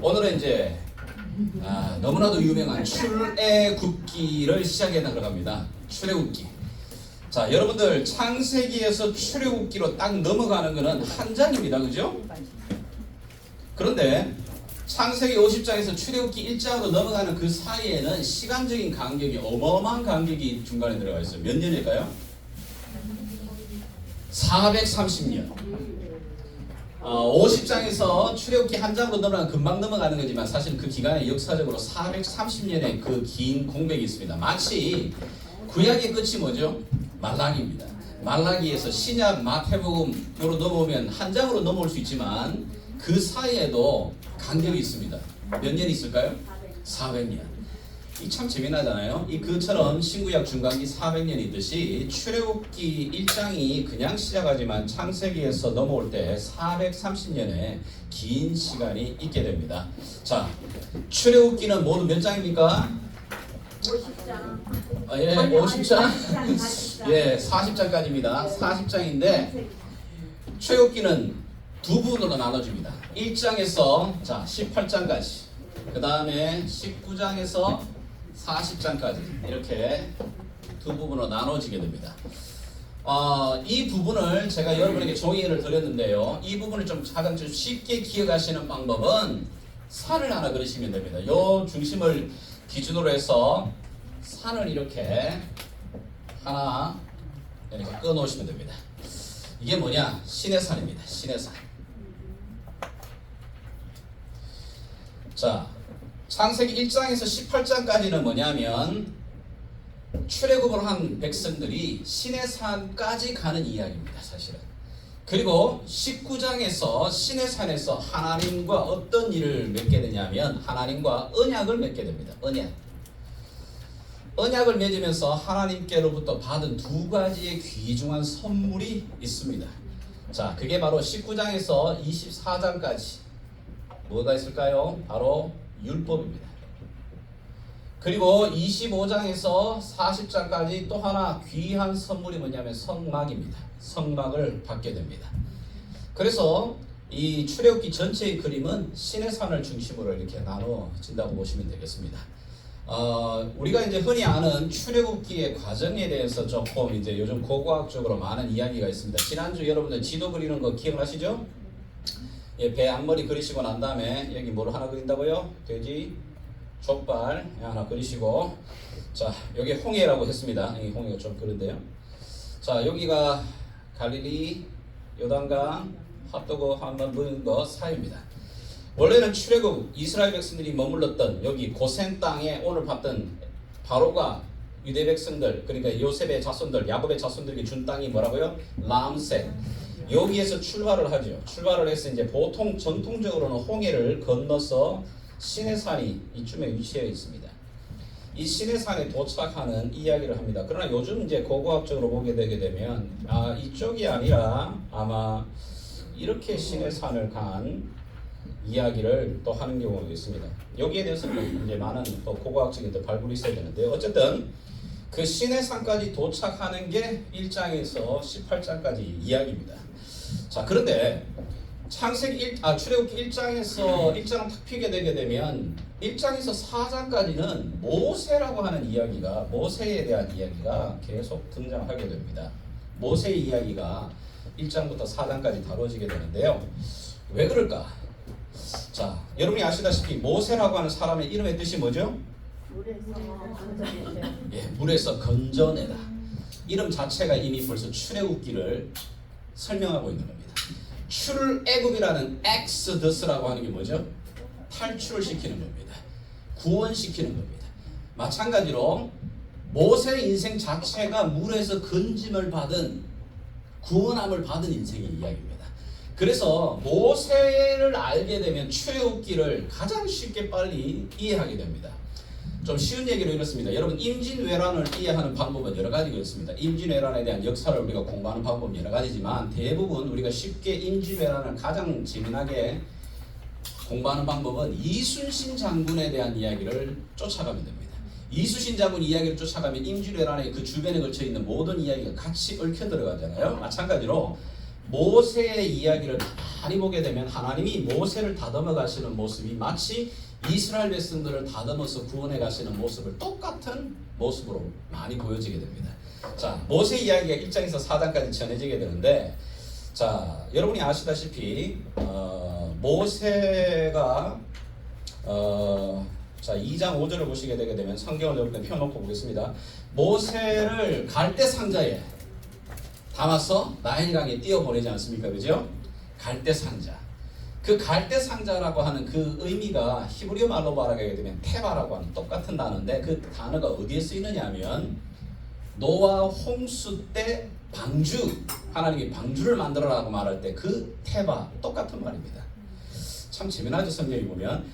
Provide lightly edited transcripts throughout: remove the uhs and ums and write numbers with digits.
오늘은 이제 너무나도 유명한 출애굽기를 시작해 나가러 갑니다. 출애굽기. 자, 여러분들 창세기에서 출애굽기로 딱 넘어가는 것은 한 장입니다. 그죠? 그런데 창세기 50장에서 출애굽기 1장으로 넘어가는 그 사이에는 시간적인 간격이 어마어마한 간격이 중간에 들어가 있어요. 몇 년일까요? 430년. 50장에서 출애굽기 한 장으로 넘어가면 금방 넘어가는 거지만 사실 그 기간에 역사적으로 430년의 그 긴 공백이 있습니다. 마치 구약의 끝이 뭐죠? 말라기입니다. 말라기에서 신약 마태복음으로 넘어오면 한 장으로 넘어올 수 있지만 그 사이에도 간격이 있습니다. 몇 년 있을까요? 400년. 이 참 재미나잖아요. 이 그처럼 신구약 중간기 400년이 있듯이 출애굽기 1장이 그냥 시작하지만 창세기에서 넘어올 때 430년의 긴 시간이 있게 됩니다. 자, 출애굽기는 모두 몇 장입니까? 50장. 예, 50장. 예, 40장까지입니다. 40장인데 출애굽기는 두 부분으로 나눠집니다. 1장에서 자 18장까지, 그 다음에 19장에서 40장까지 이렇게 두 부분으로 나눠지게 됩니다. 이 부분을 제가 여러분에게 종이를 드렸는데요. 이 부분을 좀 가장 쉽게 기억하시는 방법은 산을 하나 그리시면 됩니다. 요 중심을 기준으로 해서 산을 이렇게 하나 이렇게 꺼 놓으시면 됩니다. 이게 뭐냐? 시내산입니다. 시내산. 자, 창세기 1장에서 18장까지는 뭐냐면 출애굽을 한 백성들이 시내산까지 가는 이야기입니다. 사실은. 그리고 19장에서 시내산에서 하나님과 어떤 일을 맺게 되냐면 하나님과 언약을 맺게 됩니다. 언약을 맺으면서 하나님께로부터 받은 두 가지의 귀중한 선물이 있습니다. 자, 그게 바로 19장에서 24장까지 뭐가 있을까요? 바로 율법입니다. 그리고 25장에서 40장까지 또 하나 귀한 선물이 뭐냐면 성막입니다. 성막을 받게 됩니다. 그래서 이 출애굽기 전체의 그림은 시내산을 중심으로 이렇게 나눠진다고 보시면 되겠습니다. 우리가 이제 흔히 아는 출애굽기의 과정에 대해서 조금 이제 요즘 고고학적으로 많은 이야기가 있습니다. 지난주 여러분들 지도 그리는 거 기억나시죠? 예, 배 앞머리 그리시고 난 다음에 여기 뭘 하나 그린다고요? 돼지, 족발 하나 그리시고, 자, 여기 홍해라고 했습니다. 이 홍해가 좀 그런데요. 자, 여기가 갈릴리, 요단강, 핫도그 한번 보는 거 사이입니다. 원래는 출애굽 이스라엘 백성들이 머물렀던 여기 고센 땅에 오늘 봤던 바로가 유대 백성들, 그러니까 요셉의 자손들, 야곱의 자손들에게 준 땅이 뭐라고요? 람셋. 여기에서 출발을 하죠. 출발을 해서 이제 보통 전통적으로는 홍해를 건너서 시내산이 이쯤에 위치해 있습니다. 이 시내산에 도착하는 이야기를 합니다. 그러나 요즘 이제 고고학적으로 보게 되게 되면 이쪽이 아니라 아마 이렇게 시내산을 간 이야기를 또 하는 경우가 있습니다. 여기에 대해서는 이제 많은 또 고고학적인 또 발굴이 있어야 되는데 어쨌든 그 시내산까지 도착하는 게 1장에서 18장까지 이야기입니다. 자, 그런데 출애굽기 1장을 탁 피게 되게 되면 1장에서 4장까지는 모세라고 하는 이야기가, 모세에 대한 이야기가 계속 등장하게 됩니다. 모세의 이야기가 1장부터 4장까지 다뤄지게 되는데요. 왜 그럴까? 자, 여러분이 아시다시피 모세라고 하는 사람의 이름의 뜻이 뭐죠? 예, 물에서 건져내다. 이름 자체가 이미 벌써 출애굽기를 설명하고 있는 겁니다. 출애굽이라는 엑스더스라고 하는 게 뭐죠? 탈출을 시키는 겁니다. 구원시키는 겁니다. 마찬가지로 모세의 인생 자체가 물에서 건짐을 받은, 구원함을 받은 인생의 이야기입니다. 그래서 모세를 알게 되면 출애굽기를 가장 쉽게 빨리 이해하게 됩니다. 좀 쉬운 얘기로 이렇습니다. 여러분, 임진왜란을 이해하는 방법은 여러 가지가 있습니다. 임진왜란에 대한 역사를 우리가 공부하는 방법은 여러 가지지만 대부분 우리가 쉽게 임진왜란을 가장 재미나게 공부하는 방법은 이순신 장군에 대한 이야기를 쫓아가면 됩니다. 이순신 장군 이야기를 쫓아가면 임진왜란의 그 주변에 걸쳐 있는 모든 이야기가 같이 얽혀 들어가잖아요. 마찬가지로 모세의 이야기를 많이 보게 되면 하나님이 모세를 다듬어 가시는 모습이 마치 이스라엘 백성들을 다듬어서 구원해 가시는 모습을 똑같은 모습으로 많이 보여지게 됩니다. 자, 모세 이야기가 1장에서 4장까지 전해지게 되는데, 자, 여러분이 아시다시피 모세가 자, 2장 5절을 보시게 되게 되면 성경을 여러분 펴놓고 보겠습니다. 모세를 갈대 상자에 담아서 나일강에 띄워보내지 않습니까? 그죠? 갈대 상자. 그 갈대 상자라고 하는 그 의미가 히브리어 말로 말하게 되면 테바라고 하는 똑같은 단어인데, 그 단어가 어디에 쓰이느냐 하면 노아 홍수 때 방주, 하나님이 방주를 만들어라고 말할 때 그 테바 똑같은 말입니다. 참 재미나죠. 성경에 보면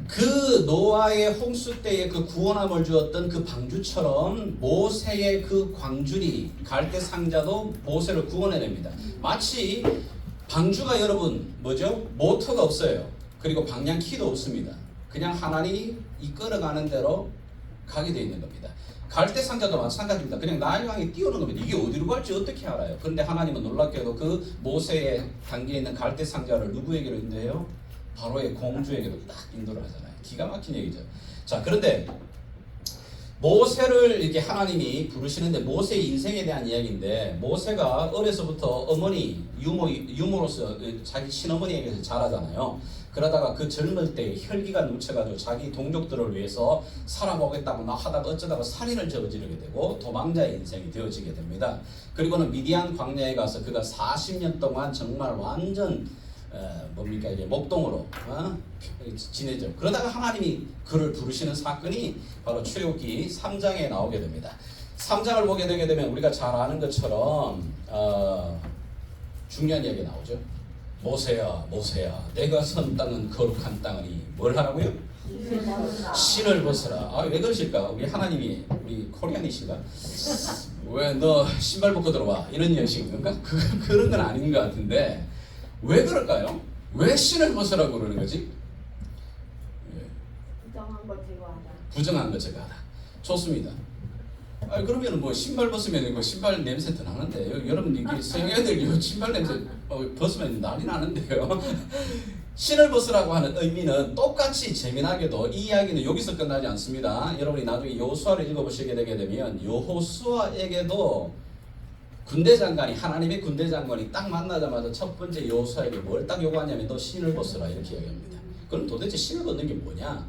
그 노아의 홍수 때에 그 구원함을 주었던 그 방주처럼 모세의 그 광주리 갈대 상자도 모세를 구원해냅니다. 마치 방주가 여러분 뭐죠? 모터가 없어요. 그리고 방향키도 없습니다. 그냥 하나님이 이끌어가는 대로 가게 되어 있는 겁니다. 갈대 상자도 마찬가지입니다. 그냥 나일강에 띄우는 겁니다. 이게 어디로 갈지 어떻게 알아요? 그런데 하나님은 놀랍게도 그 모세의 단계에 있는 갈대 상자를 누구에게로 인도해요? 바로의 공주에게도 딱 인도를 하잖아요. 기가 막힌 얘기죠. 자, 그런데 모세를 이렇게 하나님이 부르시는데 모세의 인생에 대한 이야기인데, 모세가 어려서부터 어머니 유모로서 자기 친어머니에게서 자라잖아요. 그러다가 그 젊을 때 혈기가 넘쳐가지고 자기 동족들을 위해서 살아보겠다고 막 하다가 어쩌다가 살인을 저지르게 되고 도망자의 인생이 되어지게 됩니다. 그리고는 미디안 광야에 가서 그가 40년 동안 정말 완전 뭡니까 이제 목동으로 지내죠. 그러다가 하나님이 그를 부르시는 사건이 바로 출애굽기 3장에 나오게 됩니다. 3장을 보게 되게 되면 우리가 잘 아는 것처럼 중요한 이야기가 나오죠. 모세야 모세야, 내가 선 땅은 거룩한 땅이니 뭘 하라고요? 신을 벗어라. 왜 그러실까? 우리 하나님이 우리 코리안이신가? 왜 너 신발 벗고 들어와 이런 형식인가? 그런 건 아닌 것 같은데 왜 그럴까요? 왜 신을 벗으라고 그러는 거지? 부정한 거 제거하자. 부정한 것 제거하라. 좋습니다. 그러면 뭐 신발 벗으면 그 신발 냄새 더 나는데, 여러분 이게 서양 애들 신발 냄새 벗으면 난리 나는데요. 신을 벗으라고 하는 의미는 똑같이 재미나게도 이 이야기는 여기서 끝나지 않습니다. 여러분이 나중에 여호수아를 읽어보시게 되게 되면 여호수아에게도 군대 장관이, 하나님의 군대 장관이 딱 만나자마자 첫 번째 여호수아에게 뭘 딱 요구하냐면 너 신을 벗으라 이렇게 이야기합니다. 그럼 도대체 신을 벗는 게 뭐냐?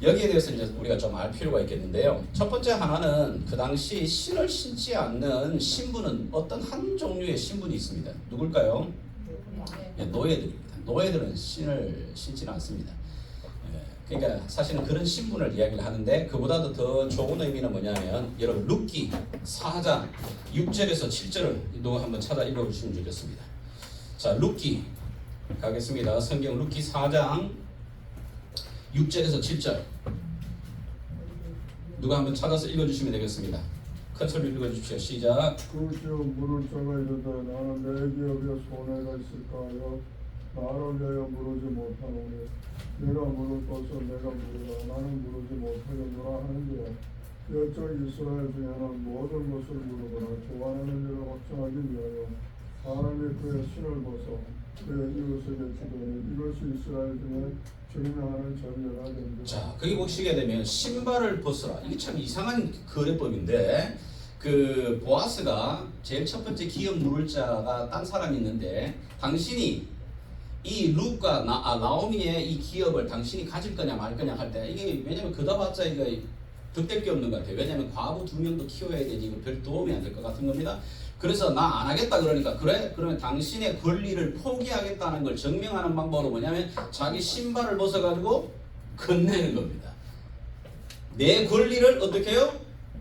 여기에 대해서 이제 우리가 좀 알 필요가 있겠는데요. 첫 번째 하나는 그 당시 신을 신지 않는 신부는 어떤 한 종류의 신분이 있습니다. 누굴까요? 노예들입니다. 노예들은 신을 신지는 않습니다. 그러니까 사실은 그런 신분을 이야기를 하는데, 그보다도 더 좋은 의미는 뭐냐면 여러분 룻기 4장 6절에서 7절을 또 한번 찾아 읽어주시면 좋겠습니다. 자, 룻기 가겠습니다. 성경 룻기 4장 6절에서 7절 누가 한번 찾아서 읽어주시면 되겠습니다. 큰 소리로 읽어주십시오. 시작. 그리고 물을 자가 이르되 나는 내 기업에 손해가 있을까 하여 나를 위하여 물으지 못하노니 내가 물을 것을 내가 물으라 나는 물으지 못하겠노라 하는지라. 여쪽 이스라엘 중에는 모든 것을 물어보라 좋아하는 일을 확정하기 위하여 사람이 그의 신을 벗어 그의 이웃에게 주더니 이것이 이스라엘 중에 증명하는 전례가 된다. 자, 거기 보시게 되면 신발을 벗으라. 이게 참 이상한 거래법인데, 그 보아스가 제일 첫 번째 기업 물을 자가 딴 사람이 있는데, 당신이 이 룻과 나오미의 이 기업을 당신이 가질 거냐 말 거냐 할 때, 이게 왜냐면 그다봤자 이거 득될 게 없는 것 같아요. 왜냐면 과부 2명도 키워야 되지 이거 별 도움이 안 될 것 같은 겁니다. 그래서 나 안 하겠다 그러니까, 그래? 그러면 당신의 권리를 포기하겠다는 걸 증명하는 방법으로 뭐냐면 자기 신발을 벗어가지고 건네는 겁니다. 내 권리를 어떻게 해요?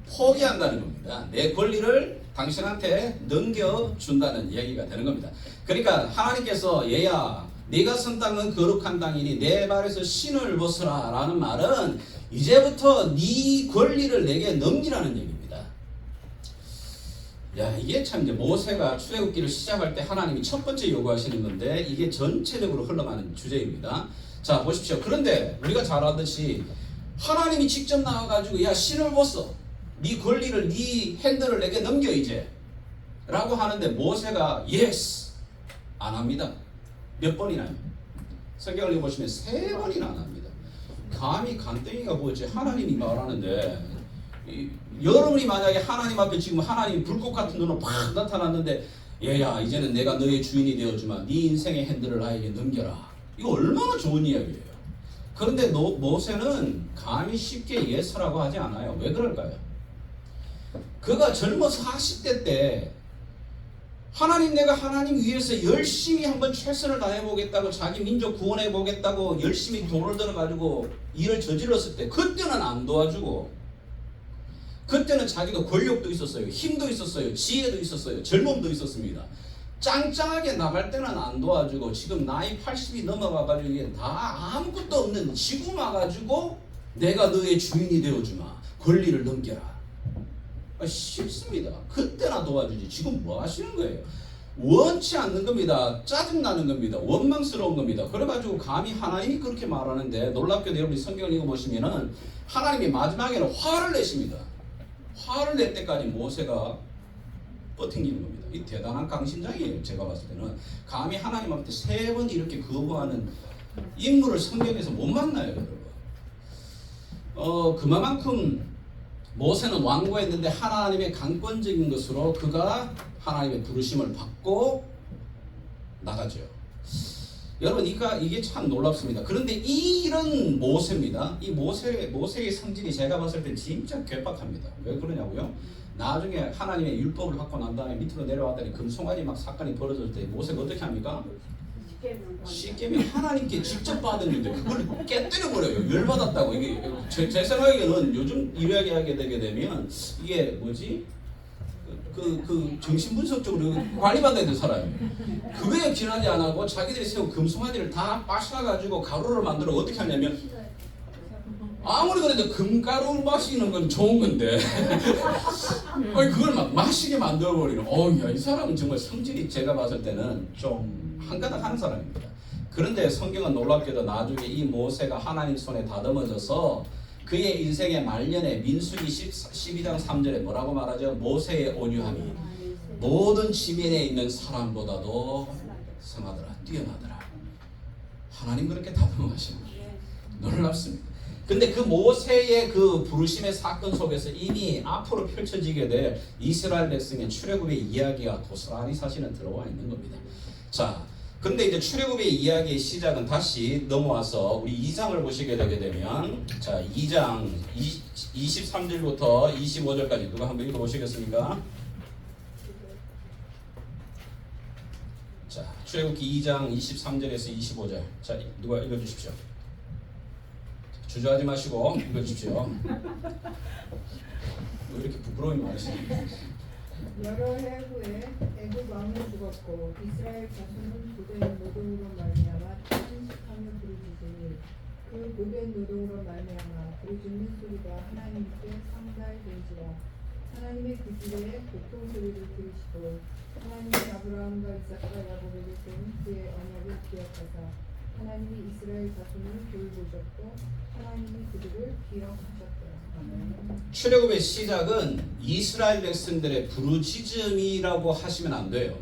포기한다는 겁니다. 내 권리를 당신한테 넘겨준다는 얘기가 되는 겁니다. 그러니까 하나님께서 얘야 네가 선 땅은 거룩한 땅이니 내 발에서 신을 벗으라 라는 말은 이제부터 네 권리를 내게 넘기라는 얘기입니다. 야, 이게 참 이제 모세가 출애굽기를 시작할 때 하나님이 첫 번째 요구하시는 건데, 이게 전체적으로 흘러가는 주제입니다. 자, 보십시오. 그런데 우리가 잘 알듯이 하나님이 직접 나와가지고 야 신을 벗어, 네 권리를 네 핸들을 내게 넘겨 이제 라고 하는데 모세가 예스 안 합니다. 몇 번이나요? 성경을 읽어보시면 3번이나 안 합니다. 감히 간땡이가 뭐지? 하나님이 말하는데 여러분이 만약에 하나님 앞에 지금 하나님이 불꽃 같은 눈으로 팍 나타났는데 얘야 이제는 내가 너의 주인이 되어주마 네 인생의 핸들을 나에게 넘겨라. 이거 얼마나 좋은 이야기예요. 그런데 모세는 감히 쉽게 예서라고 하지 않아요. 왜 그럴까요? 그가 젊어 40대 때 내가 하나님 위해서 열심히 한번 최선을 다해보겠다고 자기 민족 구원해보겠다고 열심히 돈을 들어가지고 일을 저질렀을 때 그때는 안 도와주고 그때는 자기가 권력도 있었어요. 힘도 있었어요. 지혜도 있었어요. 젊음도 있었습니다. 짱짱하게 나갈 때는 안 도와주고 지금 나이 80이 넘어가가지고 이게 다 아무것도 없는 지금 와가지고 내가 너의 주인이 되어주마. 권리를 넘겨라. 싫습니다. 그때나 도와주지 지금 뭐 하시는 거예요? 원치 않는 겁니다. 짜증나는 겁니다. 원망스러운 겁니다. 그래가지고 감히 하나님이 그렇게 말하는데 놀랍게도 여러분이 성경을 읽어보시면은 하나님이 마지막에는 화를 내십니다. 화를 낼 때까지 모세가 버팅기는 겁니다. 이 대단한 강심장이에요. 제가 봤을 때는 감히 하나님 앞에 3번 이렇게 거부하는 인물을 성경에서 못 만나요, 여러분. 그만큼 모세는 완고했는데 하나님의 강권적인 것으로 그가 하나님의 부르심을 받고 나가죠. 여러분 이게 참 놀랍습니다. 그런데 이런 모세입니다. 이 모세의 성질이 제가 봤을 때 진짜 괴팍합니다. 왜 그러냐고요? 나중에 하나님의 율법을 받고 난 다음에 밑으로 내려왔더니 금송아지 막 사건이 벌어질 때 모세가 어떻게 합니까? 십계명 하나님께 직접 받았는데 그걸 깨뜨려버려요. 열받았다고. 이게 제 생각에는 요즘 이야기하게 되게 되면 이게 뭐지? 그 정신분석적으로 관리받아야 될 사람이에요. 그거에 기나지 안 하고 자기들이 세운 금송아지를 다 빠셔가지고 가루를 만들어 어떻게 하냐면 아무리 그래도 금가루 마시는 건 좋은 건데 그걸 막 마시게 만들어버리는 야, 이 사람은 정말 성질이 제가 봤을 때는 좀 한가닥 하는 사람입니다. 그런데 성경은 놀랍게도 나중에 이 모세가 하나님 손에 다듬어져서 그의 인생의 말년에 민수기 12장 3절에 뭐라고 말하죠? 모세의 온유함이 모든 지면에 있는 사람보다도 성하더라, 뛰어나더라. 하나님 그렇게 다듬어가시는 거예요. 놀랍습니다. 근데 그 모세의 그 부르심의 사건 속에서 이미 앞으로 펼쳐지게 될 이스라엘 백성의 출애굽의 이야기가 고스란히 사실은 들어와 있는 겁니다. 자, 근데 이제 출애굽의 이야기의 시작은 다시 넘어와서 우리 2장을 보시게 되게 되면 자, 2장 23절부터 25절까지 누가 한번 읽어보시겠습니까? 자, 출애굽기 2장 23절에서 25절. 자, 누가 읽어주십시오. 주저하지 마시고 읽어주십시오. 왜 이렇게 부끄러움이 많으시나요? 여러 해 후에 애굽 왕이 죽었고 이스라엘 자손은 고된 노동으로 말미암아 탄식하며 부르짖으니 그 고된 노동으로 말미암아 부르짖는 소리가 하나님께 상달된지라. 하나님의 그 길에 고통 소리를 들으시고 하나님이 아브라함과 이삭과 야곱에게 준 그의 언약을 기억하사 하나님이 이스라엘 자손을 돌보셨고 하나님이 그들을 기억하셨더라. 출애굽의 시작은 이스라엘 백성들의 부르짖음이라고 하시면 안 돼요.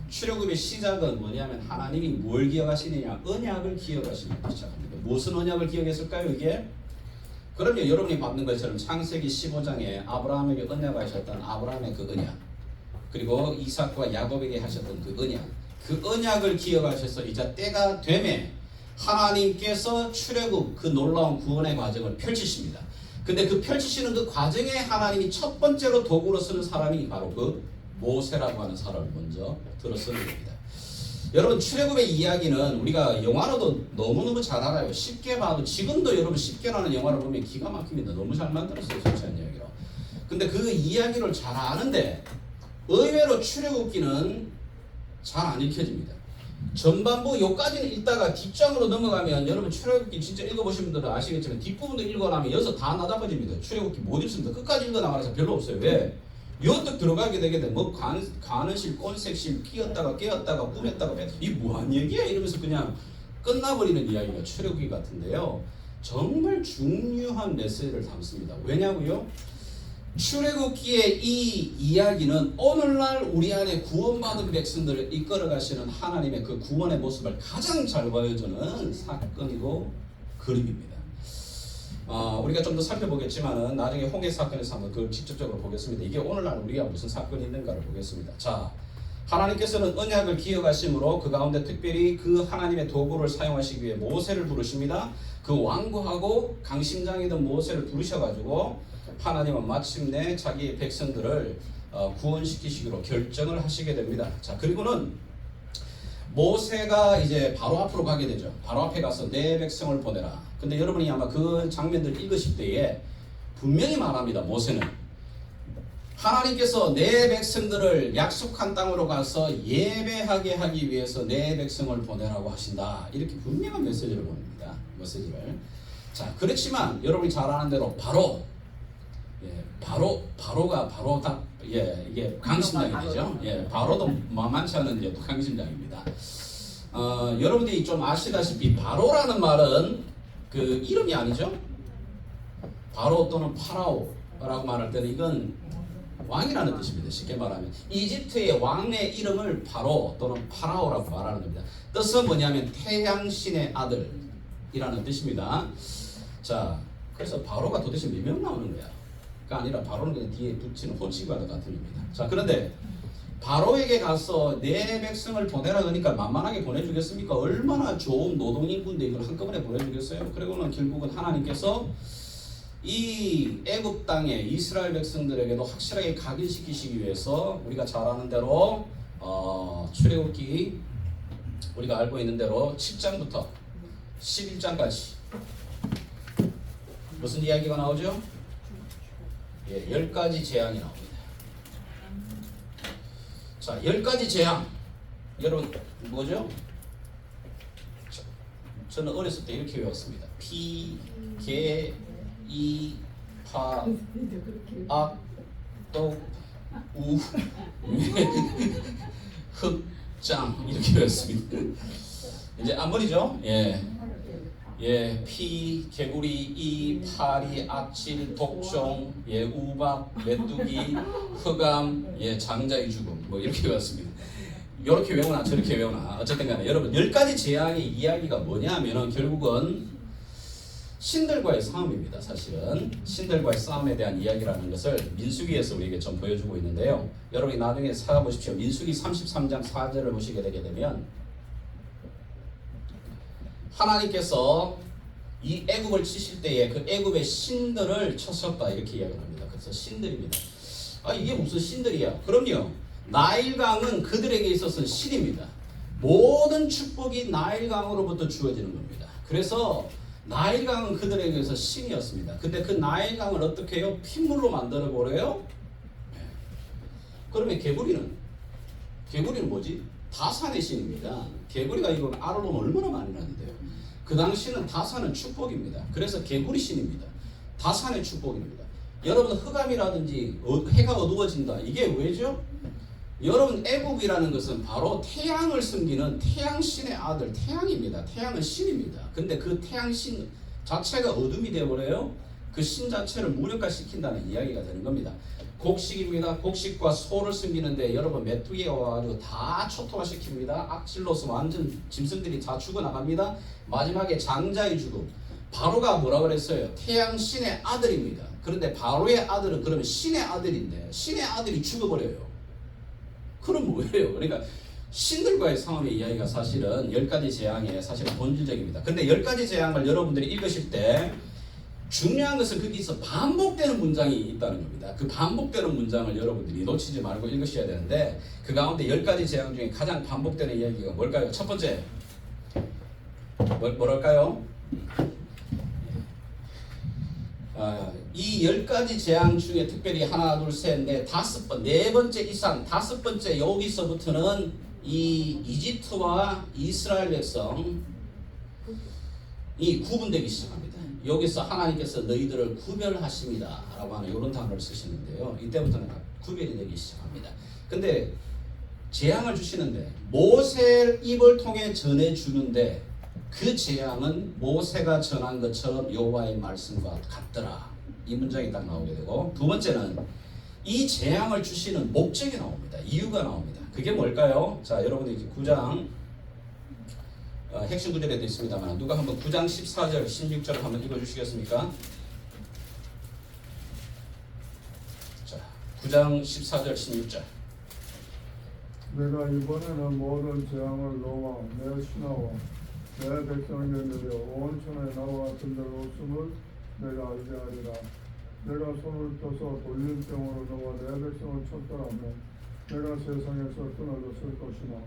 출애굽의 시작은 뭐냐면 하나님이 뭘 기억하시느냐? 언약을 기억하시면서 시작합니다. 무슨 언약을 기억했을까요? 이게? 그럼요, 여러분이 받는 것처럼 창세기 15장에 아브라함에게 언약하셨던 아브라함의 그 언약, 그리고 이삭과 야곱에게 하셨던 그 언약, 그 언약을 기억하셔서 이제 때가 되매 하나님께서 출애굽 그 놀라운 구원의 과정을 펼치십니다. 근데 그 펼치시는 그 과정에 하나님이 첫 번째로 도구로 쓰는 사람이 바로 그 모세라고 하는 사람을 먼저 들어 쓰는 겁니다. 여러분 출애굽의 이야기는 우리가 영화로도 너무너무 잘 알아요. 쉽게 봐도 지금도 여러분 쉽게라는 영화를 보면 기가 막힙니다. 너무 잘 만들었어요. 솔직한 이야기로. 근데 그 이야기를 잘 아는데 의외로 출애굽기는 잘 안 읽혀집니다. 전반부 요까지는 읽다가 뒷장으로 넘어가면 여러분 출애굽기 진짜 읽어보신 분들은 아시겠지만 뒷부분도 읽어나면 여기서 다 나답해집니다. 출애굽기 못 읽습니다. 끝까지 읽어나가서 별로 없어요. 왜? 요떡 들어가게 되게 돼. 뭐 가는실, 꼰색실, 끼었다가 깨었다가 꾸몄다가 이 뭐한 얘기야? 이러면서 그냥 끝나버리는 이야기가 출애굽기 같은데요. 정말 중요한 메시지를 담습니다. 왜냐고요? 출애굽기의 이 이야기는 오늘날 우리 안에 구원받은 백성들을 이끌어 가시는 하나님의 그 구원의 모습을 가장 잘 보여주는 사건이고 그림입니다. 우리가 좀 더 살펴보겠지만은 나중에 홍해 사건에서 한번 그걸 직접적으로 보겠습니다. 이게 오늘날 우리가 무슨 사건이 있는가를 보겠습니다. 자, 하나님께서는 언약을 기억하심으로 그 가운데 특별히 그 하나님의 도구를 사용하시기 위해 모세를 부르십니다. 그 완고하고 강심장이던 모세를 부르셔가지고 하나님은 마침내 자기의 백성들을 구원시키시기로 결정을 하시게 됩니다. 자, 그리고는 모세가 이제 바로 앞으로 가게 되죠. 바로 앞에 가서 내 백성을 보내라. 근데 여러분이 아마 그 장면들 읽으실 때에 분명히 말합니다. 모세는 하나님께서 내 백성들을 약속한 땅으로 가서 예배하게 하기 위해서 내 백성을 보내라고 하신다. 이렇게 분명한 메시지를 보냅니다. 메시지를. 자, 그렇지만 여러분이 잘 아는 대로 이게 강심장이죠. 바로도 만만치 않은 또 강심장입니다. 여러분들이 좀 아시다시피 바로라는 말은 그 이름이 아니죠. 바로 또는 파라오라고 말할 때는 이건 왕이라는 뜻입니다. 쉽게 말하면 이집트의 왕의 이름을 바로 또는 파라오라고 말하는 겁니다. 뜻은 뭐냐면 태양신의 아들이라는 뜻입니다. 자, 그래서 바로가 도대체 몇 명 나오는 거야? 가 아니라 바로는 그냥 뒤에 붙이는 호칭과도 같은 의미입니다. 자, 그런데 바로에게 가서 내 백성을 보내라 그러니까 만만하게 보내주겠습니까? 얼마나 좋은 노동인군데 이걸 한꺼번에 보내주겠어요? 그리고는 결국은 하나님께서 이 애굽 땅에 이스라엘 백성들에게도 확실하게 각인시키시기 위해서 우리가 잘 아는 대로 출애굽기 우리가 알고 있는 대로 7장부터 11장까지 무슨 이야기가 나오죠? 10가지 재앙이 나옵니다. 자, 10가지 재앙. 여러분 뭐죠? 저는 어렸을 때 이렇게 외웠습니다. 피, 개, 이, 파, 악, 똑, 우, 흑, 장 이렇게 외웠습니다. 이제 앞머리죠? 피, 개구리, 이, 파리, 악질, 독종, 우박, 메뚜기, 흑암, 장자의 죽음 뭐 이렇게 외웠습니다. 이렇게 외우나 저렇게 외우나 어쨌든 간에 여러분 10가지 재앙의 이야기가 뭐냐면은 결국은 신들과의 싸움입니다. 사실은 신들과의 싸움에 대한 이야기라는 것을 민수기에서 우리에게 좀 보여주고 있는데요. 여러분이 나중에 찾아보십시오. 민수기 33장 4절을 보시게 되게 되면 하나님께서 이 애굽을 치실 때에 그 애굽의 신들을 쳤었다 이렇게 이야기를 합니다. 그래서 신들입니다. 이게 무슨 신들이야? 그럼요. 나일강은 그들에게 있어서는 신입니다. 모든 축복이 나일강으로부터 주어지는 겁니다. 그래서 나일강은 그들에게서 신이었습니다. 근데 그 나일강을 어떻게 해요? 핏물로 만들어 버려요? 그러면 개구리는 뭐지? 다산의 신입니다. 개구리가 이거 알아보면 얼마나 많이 나는데요. 그 당시는 다산은 축복입니다. 그래서 개구리 신입니다. 다산의 축복입니다. 여러분 흑암이라든지 해가 어두워진다. 이게 왜죠? 여러분 애굽이라는 것은 바로 태양을 섬기는 태양신의 아들 태양입니다. 태양은 신입니다. 근데 그 태양신 자체가 어둠이 되어버려요. 그 신 자체를 무력화시킨다는 이야기가 되는 겁니다. 곡식입니다. 곡식과 소를 섬기는데 여러분 메뚜기가 와가지고 다 초토화시킵니다. 악질로서 완전 짐승들이 다 죽어나갑니다. 마지막에 장자의 죽음. 바로가 뭐라 그랬어요? 태양신의 아들입니다. 그런데 바로의 아들은 그러면 신의 아들인데 신의 아들이 죽어버려요. 그럼 뭐예요? 그러니까 신들과의 싸움의 이야기가 사실은 10가지 재앙의 사실 본질적입니다. 근데 10가지 재앙을 여러분들이 읽으실 때 중요한 것은 거기서 반복되는 문장이 있다는 겁니다. 그 반복되는 문장을 여러분들이 놓치지 말고 읽으셔야 되는데 그 가운데 10가지 재앙 중에 가장 반복되는 이야기가 뭘까요? 첫 번째 뭐랄까요? 이 10가지 재앙 중에 특별히 하나, 둘, 셋, 넷, 네 번째 이상, 5번째 여기서부터는 이 이집트와 이스라엘 백성이 구분되기 시작합니다. 여기서 하나님께서 너희들을 구별하십니다 라고 하는 이런 단어를 쓰시는데요. 이때부터는 구별이 되기 시작합니다. 근데 재앙을 주시는데 모세의 입을 통해 전해주는데 그 재앙은 모세가 전한 것처럼 여호와의 말씀과 같더라 이 문장이 딱 나오게 되고, 두 번째는 이 재앙을 주시는 목적이 나옵니다. 이유가 나옵니다. 그게 뭘까요? 자, 여러분들 이제 9장 핵심 구절에도 있습니다만 누가 한번 9장 14절 16절을 한번 읽어주시겠습니까? 자, 9장 14절 16절. 내가 이번에는 모든 재앙을 놓아 내 신하와 내 백성에게 온 천하에 나와 같은 적 없음을 내가 알게 하리라. 내가 손을 펴서 돌림병으로 너와 내 백성을 쳤더라면 내가 세상에서 끊어졌을 것이나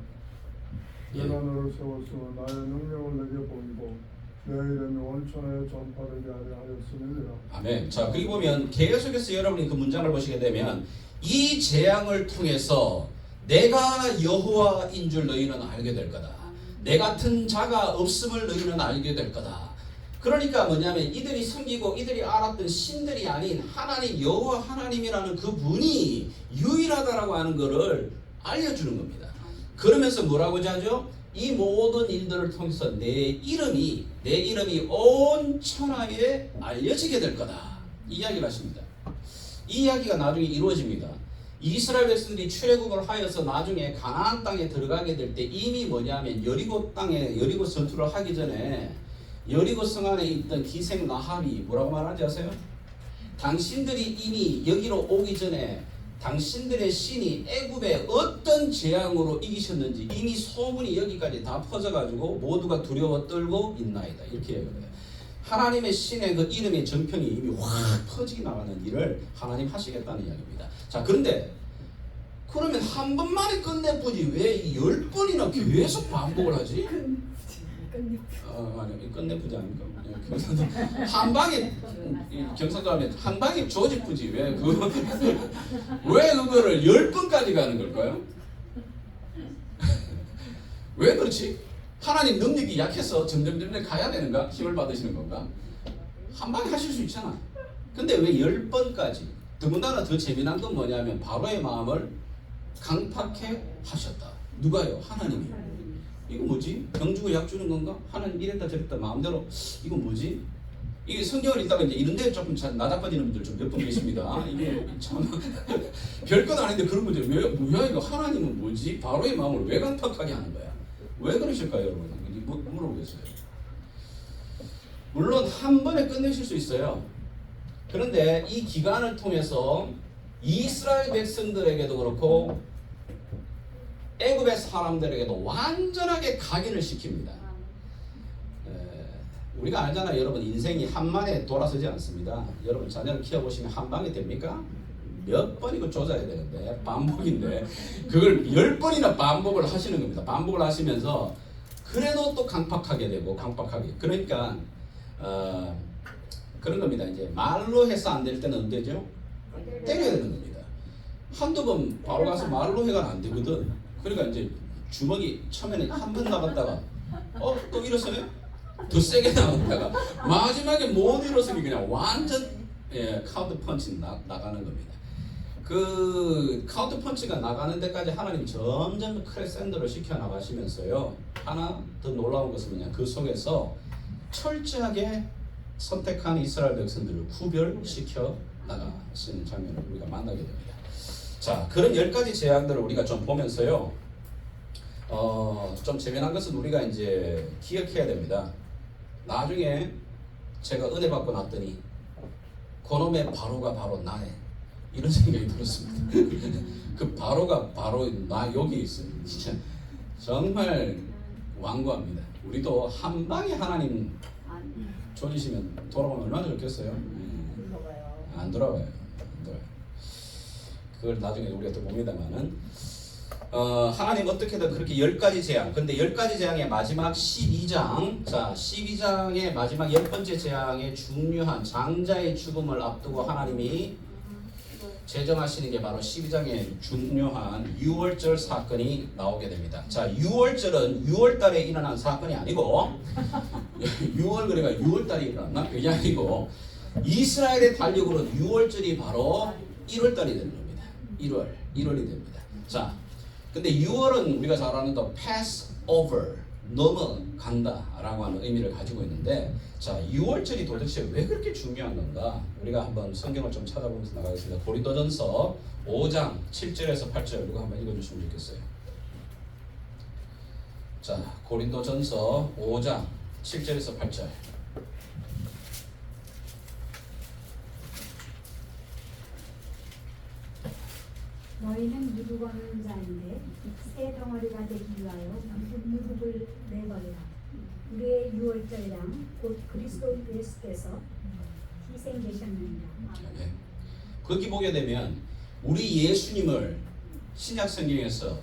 내가 너를 세웠으면 나의 능력을 내게 보이고 내 이름이 온 천하에 전파되게 하려 하였음이니라. 아멘. 자, 거기 보면 계속해서 여러분이 그 문장을 보시게 되면 이 재앙을 통해서 내가 여호와인 줄 너희는 알게 될 거다. 내 같은 자가 없음을 너희는 알게 될 거다. 그러니까 뭐냐면 이들이 섬기고 이들이 알았던 신들이 아닌 하나님 여호와 하나님이라는 그 분이 유일하다라고 하는 것을 알려주는 겁니다. 그러면서 뭐라고 하죠? 이 모든 일들을 통해서 내 이름이 온 천하에 알려지게 될 거다. 이 이야기를 하십니다. 이 이야기가 나중에 이루어집니다. 이스라엘 백성들이 출애굽을 하여서 나중에 가나안 땅에 들어가게 될 때 이미 뭐냐면 여리고 전투를 하기 전에 여리고 성 안에 있던 기생 라합이 뭐라고 말하는지 아세요? 당신들이 이미 여기로 오기 전에 당신들의 신이 애굽에 어떤 재앙으로 이기셨는지 이미 소문이 여기까지 다 퍼져가지고 모두가 두려워 떨고 있나이다. 이렇게 얘기해요. 하나님의 신의 그 이름의 정평이 이미 확 퍼지게 나가는 일을 하나님 하시겠다는 이야기입니다. 자, 그런데 그러면 한 번만에 끝내보지 왜 10번이나 계속 반복을 하지? 아니 끝내보지 아닙니까? 경상도 한 방에 경상도 하면 한 방에 조지쁘지 왜 그거를 10번까지 가는 걸까요? 왜 그렇지? 하나님 능력이 약해서 점점 가야 되는가? 힘을 받으시는 건가? 한 방에 하실 수 있잖아. 근데 왜 10번까지? 더군다나 더 재미난 건 뭐냐면 바로의 마음을 강팍해 하셨다. 누가요? 하나님이. 이거 뭐지? 병 주고 약 주는 건가? 하나님 이랬다 저랬다 마음대로. 이거 뭐지? 이게 성경을 읽다가 이제 이런 데 조금 나다빠지는 분들 좀 몇 분 계십니다. 이게 참 별것 아닌데 그런 분들 왜 뭐야 이거 하나님은 뭐지? 바로의 마음을 왜 강팍하게 하는 거야? 왜 그러실까요, 여러분? 물어보겠어요. 물론 한 번에 끝내실 수 있어요. 그런데 이 기간을 통해서 이스라엘 백성들에게도 그렇고 애굽의 사람들에게도 완전하게 각인을 시킵니다. 우리가 알잖아요, 여러분. 인생이 한만에 돌아서지 않습니다. 여러분 자녀를 키워보시면 한 방에 됩니까? 몇 번이고 조져야 되는데 반복인데 그걸 10번이나 반복을 하시는 겁니다. 반복을 하시면서 그래도 또 강팍하게 되고 강팍하게. 그러니까 그런 겁니다. 이제 말로 해서 안 될 때는 어때죠? 때려야 되는 겁니다. 한두 번 바로 가서 말로 해가 안 되거든. 그러니까 이제 주먹이 처음에는 한 번 나갔다가 또 일어서네? 더 세게 나갔다가 마지막에 못 일어서니 그냥 완전 카운트 펀치 나가는 겁니다. 그 카운트 펀치가 나가는 데까지 하나님 점점 크레센더를 시켜 나가시면서요. 하나 더 놀라운 것은 뭐냐? 그 속에서 철저하게 선택한 이스라엘 백성들을 구별시켜 나가시는 장면을 우리가 만나게 됩니다. 자, 그런 10가지 재앙들을 우리가 좀 보면서요. 좀 재미난 것은 우리가 이제 기억해야 됩니다. 나중에 제가 은혜 받고 났더니 그놈의 바로가 바로 나네. 이런 생각이 들었습니다. 그 바로가 바로 나 여기 있어요. 진짜 정말 완고합니다. 우리도 한 방에 하나님 조지시면 돌아오면 얼마나 좋겠어요? 안 돌아와요. 그걸 나중에 우리가 또 봅니다만은 하나님 어떻게든 그렇게 10가지 재앙. 근데 10가지 재앙의 마지막 12장. 자, 12장의 마지막 10번째 재앙의 중요한 장자의 죽음을 앞두고 하나님이 제정하시는 게 바로 12장의 중요한 유월절 사건이 나오게 됩니다. 자, 유월절은 6월달에 일어난 사건이 아니고 6월 그래가 6월달에 일어났나? 그게 아니고 이스라엘의 달력으로는 6월절이 바로 1월달이 되는 겁니다. 1월이 됩니다. 자, 근데 6월은 우리가 잘 아는 더 Passover, 넘어간다라고 하는 의미를 가지고 있는데, 자, 6월절이 도대체 왜 그렇게 중요한 건가? 우리가 한번 성경을 좀 찾아보면서 나가겠습니다. 고린도전서 5장 7절에서 8절 누가 한번 읽어주시면 좋겠어요. 자, 고린도전서 5장 7절에서 8절. 너희는 누룩하는 자인데 새 덩어리가 되기 위하여 누룩을 내버리라. 우리의 유월절 양 곧 그리스도 예수께서 희생되셨느니라. 네. 거기 보게 되면 우리 예수님을 신약 성경에서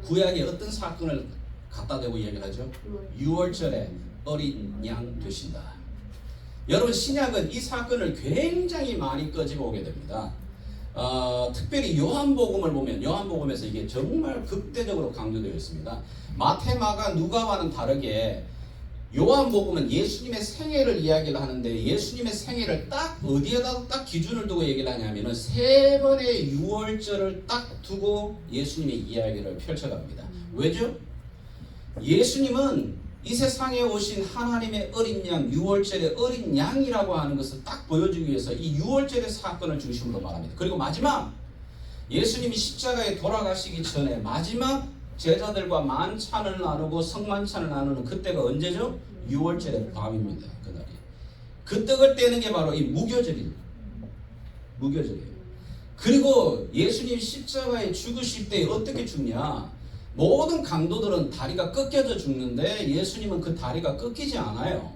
구약의 어떤 사건을 갖다 대고 얘기를 하죠? 6월절에 어린 양 되신다. 여러분, 신약은 이 사건을 굉장히 많이 꺼지고 오게 됩니다. 특별히 요한복음을 보면 요한복음에서 이게 정말 극대적으로 강조되어 있습니다. 마태, 마가, 누가와는 다르게 요한복음은 예수님의 생애를 이야기를 하는데, 예수님의 생애를 딱 어디에다 딱 기준을 두고 얘기를 하냐면은 3번의 6월절을 딱 두고 예수님의 이야기를 펼쳐갑니다. 왜죠? 예수님은 이 세상에 오신 하나님의 어린 양, 6월절의 어린 양이라고 하는 것을 딱 보여주기 위해서 이 6월절의 사건을 중심으로 말합니다. 그리고 마지막, 예수님이 십자가에 돌아가시기 전에 마지막 제자들과 만찬을 나누고 성만찬을 나누는 그때가 언제죠? 6월절의 밤입니다. 그날이. 그 떡을 떼는 게 바로 이 무교절이에요. 무교절이에요. 그리고 예수님 십자가에 죽으실 때 어떻게 죽냐? 모든 강도들은 다리가 꺾여져 죽는데 예수님은 그 다리가 꺾이지 않아요.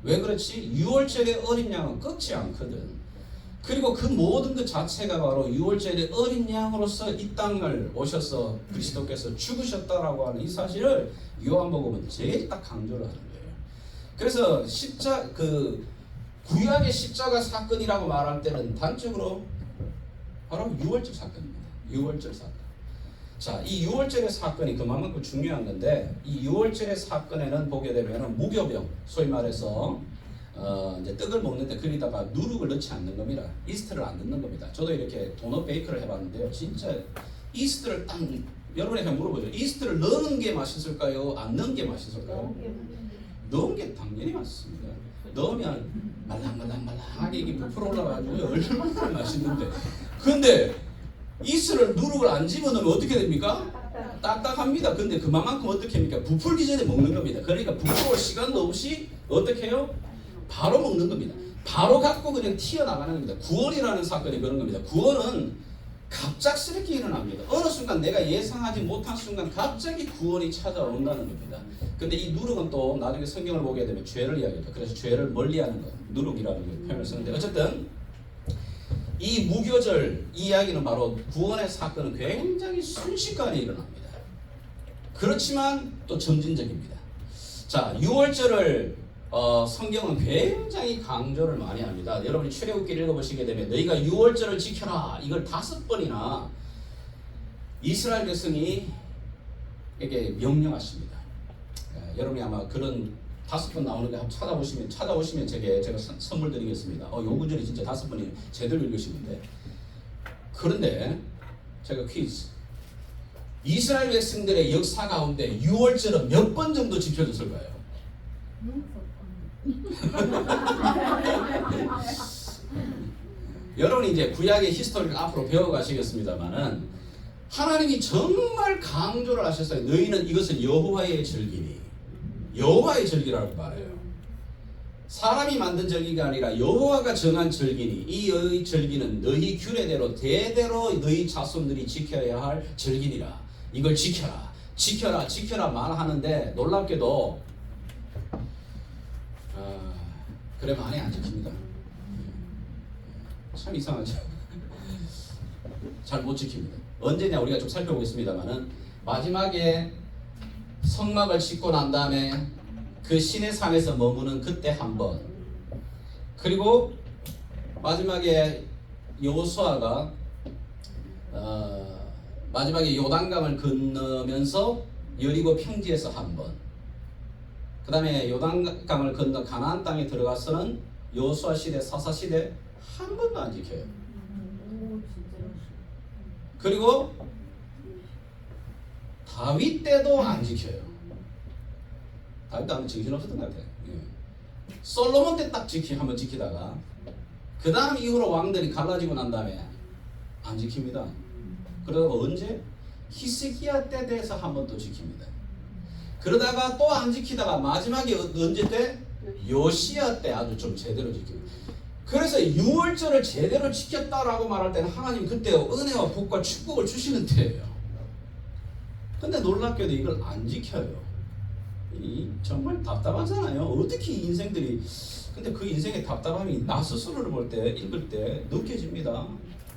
왜 그렇지? 6월절의 어린 양은 꺾지 않거든. 그리고 그 모든 것 자체가 바로 6월절의 어린 양으로서 이 땅을 오셔서 그리스도께서 죽으셨다라고 하는 이 사실을 요한복음은 제일 딱 강조를 하는 거예요. 그래서 구약의 십자가 사건이라고 말할 때는 단적으로 바로 6월절 사건입니다. 6월절 사건. 자, 이 6월절의 사건이 그만큼 중요한 건데, 이 6월절의 사건에는 보게 되면 무교병, 소위 말해서 이제 떡을 먹는데 거기다가 누룩을 넣지 않는 겁니다. 이스트를 안 넣는 겁니다. 저도 이렇게 도넛 베이크를 해봤는데요, 진짜 이스트를 딱 여러분에게 물어보죠. 이스트를 넣는 게 맛있을까요? 안 넣는 게 맛있을까요? 넣은 게 당연히 맛있습니다. 넣으면 말랑말랑하게 이게 부풀어 올라가지고 얼마나 맛있는데, 근데 이스트를 누룩을 안 집어넣으면 어떻게 됩니까? 딱딱합니다. 근데 그만큼 어떻게 합니까? 부풀기 전에 먹는 겁니다. 그러니까 부풀어올 시간도 없이 어떻게 해요? 바로 먹는 겁니다. 바로 갖고 그냥 튀어나가는 겁니다. 구원이라는 사건이 그런 겁니다. 구원은 갑작스럽게 일어납니다. 어느 순간 내가 예상하지 못한 순간 갑자기 구원이 찾아온다는 겁니다. 근데 이 누룩은 또 나중에 성경을 보게 되면 죄를 이야기합니다. 그래서 죄를 멀리하는 것, 누룩이라는 표현을 쓰는데, 어쨌든 이 무교절 이야기는 바로 구원의 사건은 굉장히 순식간에 일어납니다. 그렇지만 또 점진적입니다. 자, 6월절을 성경은 굉장히 강조를 많이 합니다. 여러분이 출애굽기를 읽어보시게 되면 너희가 6월절을 지켜라, 이걸 5번이나 이스라엘 백성이 에게 명령하십니다. 여러분이 아마 그런 5번 나오는 거 한번 찾아오시면 제가 선물 드리겠습니다. 요 구절이 진짜 5번이 제대로 읽으시는데. 그런데 제가 퀴즈. 이스라엘 백성들의 역사 가운데 6월절은 몇 번 정도 지켜졌을까요? 여러분이 이제 구약의 히스토리를 앞으로 배워가시겠습니다만은, 하나님이 정말 강조를 하셨어요. 너희는 이것은 여호와의 절기니, 여호와의 절기라고 말해요. 사람이 만든 절기가 아니라 여호와가 정한 절기니, 이 절기는 너희 규례대로 대대로 너희 자손들이 지켜야 할 절기니라. 이걸 지켜라, 지켜라, 지켜라 말하는데 놀랍게도 그래 많이 안 지킵니다. 참 이상하죠. 잘 못 지킵니다. 언제냐 우리가 좀 살펴보겠습니다만은, 마지막에 성막을 짓고 난 다음에 그 신의 산에서 머무는 그때 한 번, 그리고 마지막에 여호수아가 마지막에 요단강을 건너면서 여리고 평지에서 한 번, 그 다음에 요단강을 건너 가나안 땅에 들어가서는 여호수아 시대, 사사 시대 한 번도 안 지켜요. 그리고 다윗 때도 안 지켜요. 다윗도 한번 정신없었던 것 같아요. 예. 솔로몬 때 딱 한번 지키다가 그 다음 이후로 왕들이 갈라지고 난 다음에 안 지킵니다. 그러다가 언제? 히스기야 때 돼서 한 번 또 지킵니다. 그러다가 또 안 지키다가 마지막에 언제 때? 요시야 때 아주 좀 제대로 지킵니다. 그래서 유월절을 제대로 지켰다라고 말할 때는 하나님 그때 은혜와 복과 축복을 주시는 때예요. 근데 놀랍게도 이걸 안 지켜요. 이 정말 답답하잖아요. 어떻게 이 인생들이, 근데 그 인생의 답답함이 나 스스로를 볼 때, 읽을 때 느껴집니다.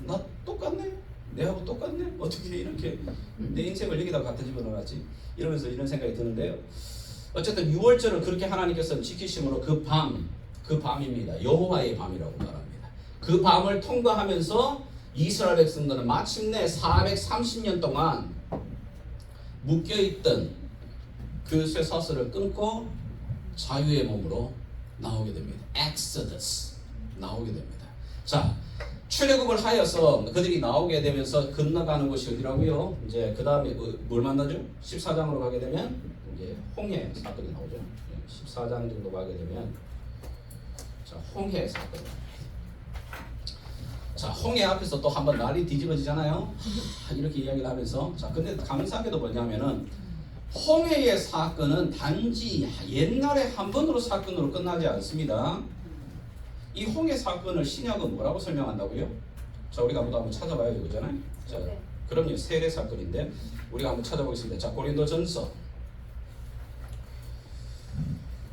나 똑같네? 내하고 똑같네? 어떻게 이렇게 내 인생을 여기다 갖다 집어넣었지? 이러면서 이런 생각이 드는데요. 어쨌든 6월절을 그렇게 하나님께서 지키심으로 그 밤입니다. 여호와의 밤이라고 말합니다. 그 밤을 통과하면서 이스라엘 백성들은 마침내 430년 동안 묶여있던 그 쇠사슬을 끊고 자유의 몸으로 나오게 됩니다. 엑소더스 나오게 됩니다. 자, 출애굽을 하여서 그들이 나오게 되면서 건너가는 곳이 어디라고요? 이제 그 다음에 뭘 만나죠? 14장으로 가게 되면 이제 홍해 사건이 나오죠. 14장 정도 가게 되면 자, 홍해 사건. 자, 홍해 앞에서 또 한번 날이 뒤집어지잖아요. 이렇게 이야기를 하면서, 자, 근데 감사하게도 뭐냐면은 홍해의 사건은 단지 옛날에 한 번으로 사건으로 끝나지 않습니다. 이 홍해 사건을 신약은 뭐라고 설명한다고요? 자, 우리가 한번 찾아봐야죠, 그잖아요. 자, 그럼요, 세례 사건인데 우리가 한번 찾아보겠습니다. 자, 고린도전서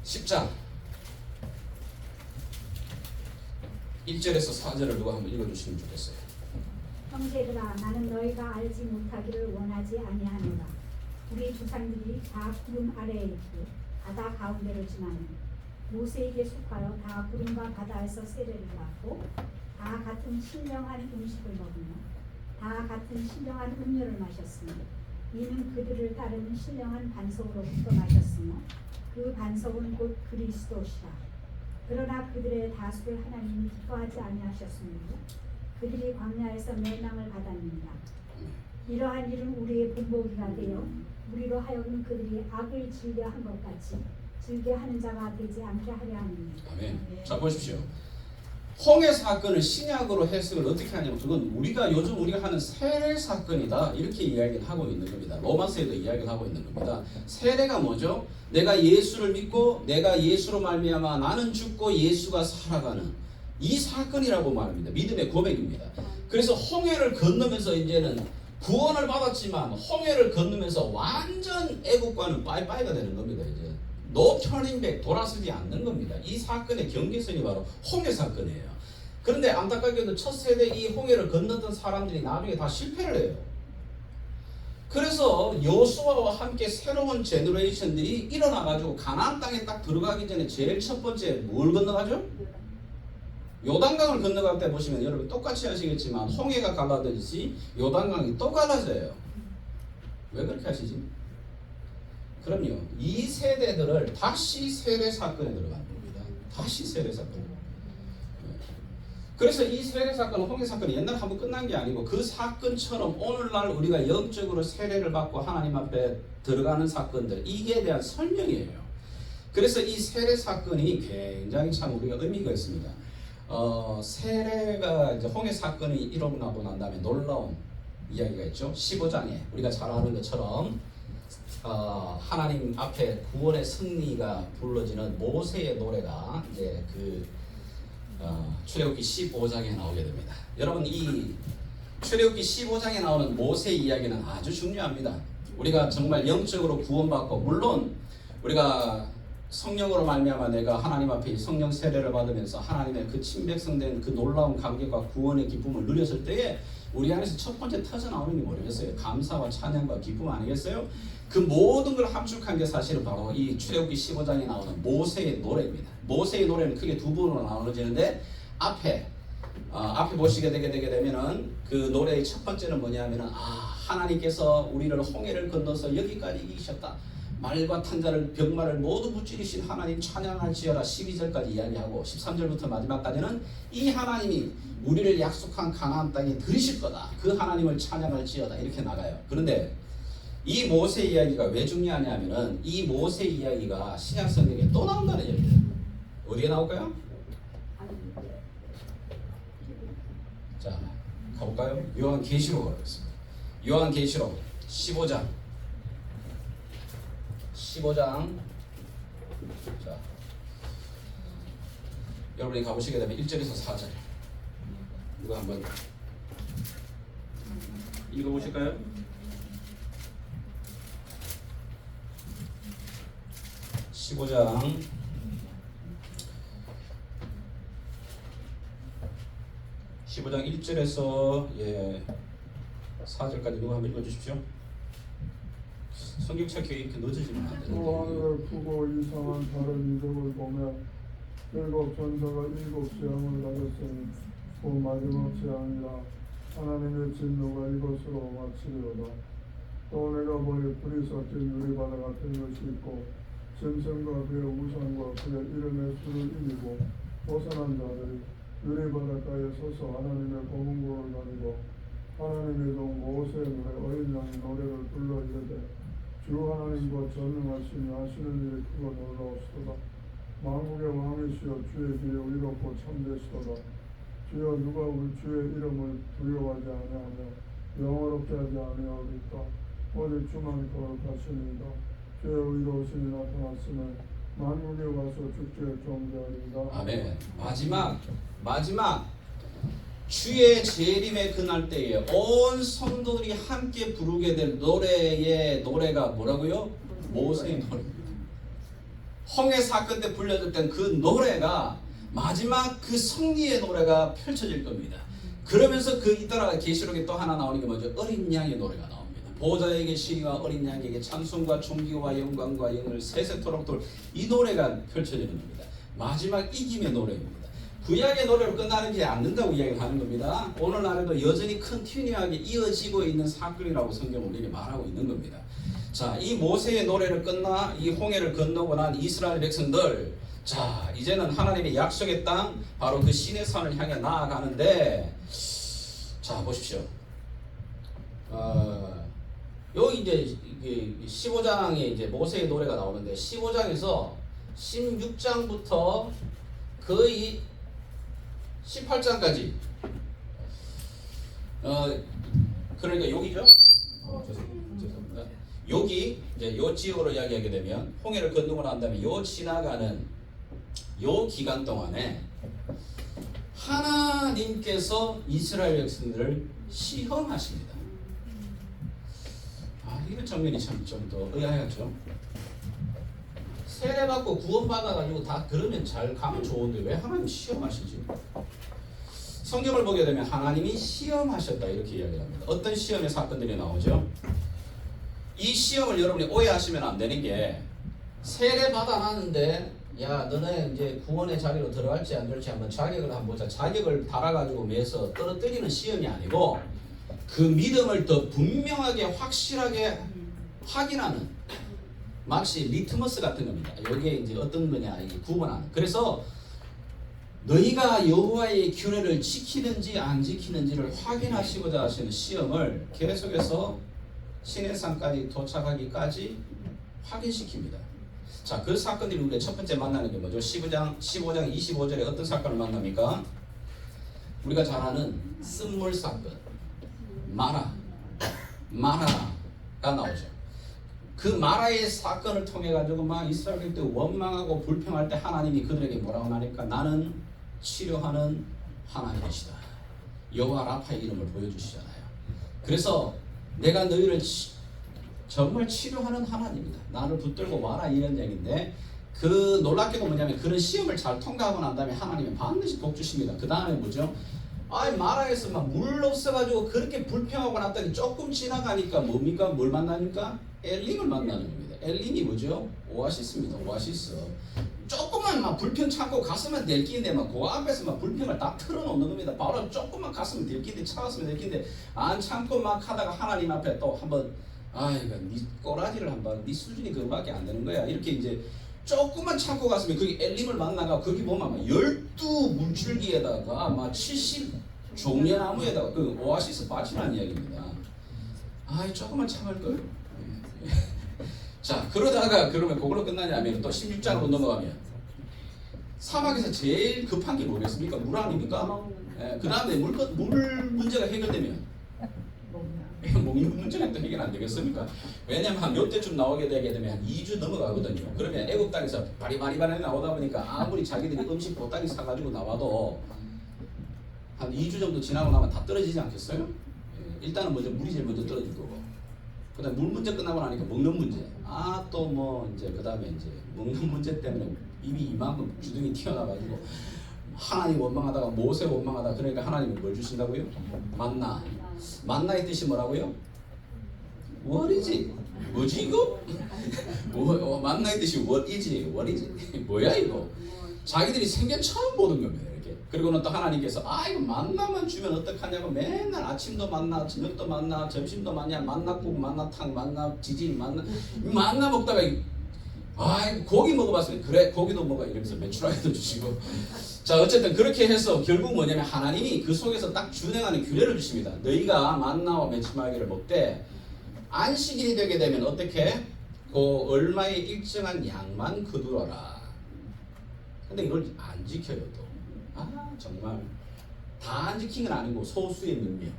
10장 1절에서 4절을 누가 한번 읽어주시면 좋겠어요. 형제들아, 나는 너희가 알지 못하기를 원하지 아니하노라. 우리 조상들이 다 구름 아래에 있고 바다 가운데를 지나는 모세에게 속하여 다 구름과 바다에서 세례를 받고 다 같은 신령한 음식을 먹으며 다 같은 신령한 음료를 마셨으며 이는 그들을 따르는 신령한 반석으로부터 마셨으며 그 반석은 곧 그리스도시라. 그러나 그들의 다수를 하나님이 기뻐하지 아니하셨으므로 그들이 광야에서 멸망을 받았느니라. 이러한 일은 우리의 본보기가 되어 우리로 하여금 그들이 악을 즐겨한 것 같이 즐겨하는 자가 되지 않게 하려 함이니라. 아멘. 자, 보십시오. 홍해 사건을 신약으로 해석을 어떻게 하냐면 그건 요즘 우리가 하는 세례 사건이다 이렇게 이야기를 하고 있는 겁니다. 로마서에도 이야기를 하고 있는 겁니다. 세례가 뭐죠? 내가 예수를 믿고 내가 예수로 말미암아 나는 죽고 예수가 살아가는 이 사건이라고 말합니다. 믿음의 고백입니다. 그래서 홍해를 건너면서 이제는 구원을 받았지만 홍해를 건너면서 완전 애국과는 빠이빠이가 되는 겁니다. 이제 노 터닝 백, 돌아서지 않는 겁니다. 이 사건의 경계선이 바로 홍해 사건이에요. 그런데 안타깝게도 첫 세대 이 홍해를 건넜던 사람들이 나중에 다 실패를 해요. 그래서 여호수아와 함께 새로운 제너레이션들이 일어나가지고 가나안 땅에 딱 들어가기 전에 제일 첫 번째 뭘 건너가죠? 요단강을 건너갈 때 보시면 여러분 똑같이 하시겠지만 홍해가 갈라지듯이 요단강이 또 갈라져요. 왜 그렇게 하시지? 그럼요, 이 세대들을 다시 세례 사건에 들어가는 겁니다. 다시 세례 사건. 그래서 이 세례 사건, 홍해 사건이 옛날에 한번 끝난 게 아니고 그 사건처럼 오늘날 우리가 영적으로 세례를 받고 하나님 앞에 들어가는 사건들, 이게 대한 설명이에요. 그래서 이 세례 사건이 굉장히 참 우리가 의미가 있습니다. 세례가 이제 홍해 사건이 일어나고 난 다음에 놀라운 이야기가 있죠. 15장에 우리가 잘 아는 것처럼 하나님 앞에 구원의 승리가 불러지는 모세의 노래가 이제 출애굽기 15장에 나오게 됩니다. 여러분, 이 출애굽기 15장에 나오는 모세 이야기는 아주 중요합니다. 우리가 정말 영적으로 구원받고, 물론 우리가 성령으로 말미암아 내가 하나님 앞에 성령 세례를 받으면서 하나님의 그 친백성된 그 놀라운 감격과 구원의 기쁨을 누렸을 때에 우리 안에서 첫 번째 터져 나오는 게 뭐겠어요? 감사와 찬양과 기쁨 아니겠어요? 그 모든 걸 함축한 게 사실은 바로 이 출애굽기 15장에 나오는 모세의 노래입니다. 모세의 노래는 크게 두 부분으로 나눠지는데 앞에 보시게 되게 되면은 그 노래의 첫 번째는 뭐냐면은 하나님께서 우리를 홍해를 건너서 여기까지 이기셨다. 말과 탄자를 병마를 모두 무찌르신 하나님 찬양할지어라 12절까지 이야기하고 13절부터 마지막까지는 이 하나님이 우리를 약속한 가나안 땅에 들이실 거다. 그 하나님을 찬양할지어다 이렇게 나가요. 그런데 이 모세 이야기가 왜 중요하냐면은 이 모세 이야기가 신약 성경에 또 나온다는 얘기예요. 어디에 나올까요? 자, 가볼까요? 요한계시록으로 가겠습니다. 요한계시록 15장. 자, 여러분이 가보시게 되면 1절에서 4절. 이거 한번 읽어보실까요? (15장) 1절에서 4절까지 누가 한번 읽어주십시오. 성경책 교회 이렇게 늦어지면 안 또 되는데. 하늘을 크고 이상한 다른 이름을 보며 일곱 천사가 일곱 재앙을 가졌으니 그 마지막 재앙이라 하나님의 진노가 이것으로 마치리로다. 또 내가 보니 불이 섞인 유리바다 같은 것이 있고 짐승과 그의 우상과 그의 이름의 수를 이기고 벗어난 자들이 유리바닷가에 서서 하나님의 검은고를 가지고 하나님의 종 모세의 노래 어린 양의 노래를 불러 이르되 주 하나님과 전능하시니 하시는 일이 크고 놀라우시도다. 만국의 왕이시여 주의 뒤에 의롭고 참되시도다. 주여 누가 우리 주의 이름을 두려워하지 아니하며 영어롭게 하지 아니하리까. 오직 주만 거룩하시니이다. 주의 의로우심이 나타났으면 만국에 와서 주께 경배하리이다. 아멘. 마지막 주의 재림의 그날 때에 온 성도들이 함께 부르게 될 노래가 뭐라고요? 모세의 노래입니다. 홍해 사건 때 불려질 땐 그 노래가 마지막 그 승리의 노래가 펼쳐질 겁니다. 그러면서 그 잇따라 계시록에 또 하나 나오는 게 뭐죠? 어린 양의 노래가 나옵니다. 보좌에게 시리와 어린 양에게 찬송과 존귀와 영광과 영을 세세토록 이 노래가 펼쳐지는 겁니다. 마지막 이김의 노래입니다. 구약의 노래로 끝나지 않는다고 이야기를 하는 겁니다. 오늘날에도 여전히 컨티뉴하게 이어지고 있는 사건이라고 성경은 우리에게 말하고 있는 겁니다. 자, 이 모세의 노래를 끝나 이 홍해를 건너고 난 이스라엘 백성들, 자, 이제는 하나님의 약속의 땅, 바로 그 시내 산을 향해 나아가는데, 자, 보십시오. 여기 이제 15장에 이제 모세의 노래가 나오는데 15장에서 16장부터 거의 18장까지 그러니까 여기죠. 죄송합니다. 여기 이제 요 지역으로 이야기하게 되면 홍해를 건너고 난 다음에 요 지나가는 요 기간 동안에 하나님께서 이스라엘 백성들을 시험하십니다. 이런 장면이 참 좀 더 의아하죠. 세례받고 구원받아가지고 다 그러면 잘 가면 좋은데 왜 하나님 시험하시지? 성경을 보게 되면 하나님이 시험하셨다 이렇게 이야기합니다. 어떤 시험의 사건들이 나오죠? 이 시험을 여러분이 오해하시면 안 되는 게 세례받아놨는데 야 너네 이제 구원의 자리로 들어갈지 안 들어갈지 한번 자격을 한번 보자. 자격을 달아가지고 매서 떨어뜨리는 시험이 아니고 그 믿음을 더 분명하게 확실하게 확인하는 마치 리트머스 같은 겁니다. 여기에 이제 어떤 거냐 이게 구분하는. 그래서 너희가 여호와의 규례를 지키는지 안 지키는지를 확인하시고자 하시는 시험을 계속해서 시내산까지 도착하기까지 확인시킵니다. 자, 그 사건들이 우리가 첫 번째 만나는 게 뭐죠? 15장 25절에 어떤 사건을 만납니까? 우리가 잘 아는 쓴물 사건, 마라가 나오죠. 그 마라의 사건을 통해 가지고 막 이스라엘들 원망하고 불평할 때 하나님이 그들에게 뭐라고 하니까 나는 치료하는 하나님이시다. 여호와 라파의 이름을 보여주시잖아요. 그래서 내가 너희를 정말 치료하는 하나님이다. 나를 붙들고 와라 이런 얘기인데 그 놀랍게도 뭐냐면 그런 시험을 잘 통과하고 난 다음에 하나님은 반드시 복 주십니다. 그 다음에 뭐죠? 마라에서 막 물 없어가지고 그렇게 불평하고 났더니 조금 지나가니까 뭡니까? 뭘 만나니까? 엘림을 만나는 겁니다. 엘림이 뭐죠? 오아시스입니다. 오아시스. 조금만 막 불평 참고 갔으면 될 끼인데 막 그 앞에서 막 불평을 다 틀어놓는 겁니다. 바로 조금만 갔으면 될 끼인데 참았으면 될 끼인데 안 참고 막 하다가 하나님 앞에 또 한번 이거 네 꼬라지를 한번 네 수준이 그거밖에 안 되는 거야. 이렇게 이제 조금만 참고 갔으면 거기 엘림을 만나가 거기 보면 막 12 물줄기에다가 막 70 종려나무에다가 그 오아시스 밭이라는 이야기입니다. 조금만 참을 걸. 자, 그러다가 그러면 그걸로 끝나냐면 또 16장으로 넘어가면 사막에서 제일 급한 게 뭐겠습니까? 물 아닙니까? 그 다음에 물 문제가 해결되면 먹는 문제가 또 해결 안 되겠습니까? 왜냐면 한 몇 대쯤 나오게 되게 되면 한 2주 넘어가거든요. 그러면 애국 땅에서 바리바리바리 나오다 보니까 아무리 자기들이 음식 보따리 사가지고 나와도 한 2주 정도 지나고 나면 다 떨어지지 않겠어요? 일단은 먼저 물이 제일 먼저 떨어질 거고, 그 다음에 물 문제 끝나고 나니까 먹는 문제. 또 뭐 이제 그 다음에 이제 먹는 문제 때문에 입이 이만큼 주둥이 튀어나가지고 하나님 원망하다가 모세 원망하다. 그러니까 하나님이 뭘 주신다고요? 만나. 만나의 뜻이 뭐라고요? 월이지. 뭐지 이거? 만나의 뜻이 월이지. 월이지. 뭐야 이거? 자기들이 생전 처음 보는 겁니다. 이렇게. 그리고는 또 하나님께서 이거 만나만 주면 어떡하냐고 맨날 아침도 만나, 저녁도 만나, 점심도 만나, 만나국, 만나탕, 만나 지진, 만나 먹다가 고기 먹어봤으면 그래 고기도 먹어 이러면서 매출하게도 주시고. 자, 어쨌든 그렇게 해서 결국 뭐냐면 하나님이 그 속에서 딱 준행하는 규례를 주십니다. 너희가 만나와 매출마귀를 먹되 안식일이 되게 되면 어떻게? 그 얼마의 일정한 양만 거두어라. 근데 이걸 안 지켜요 또. 정말 다 안 지킨 건 아니고 소수의 몇 명.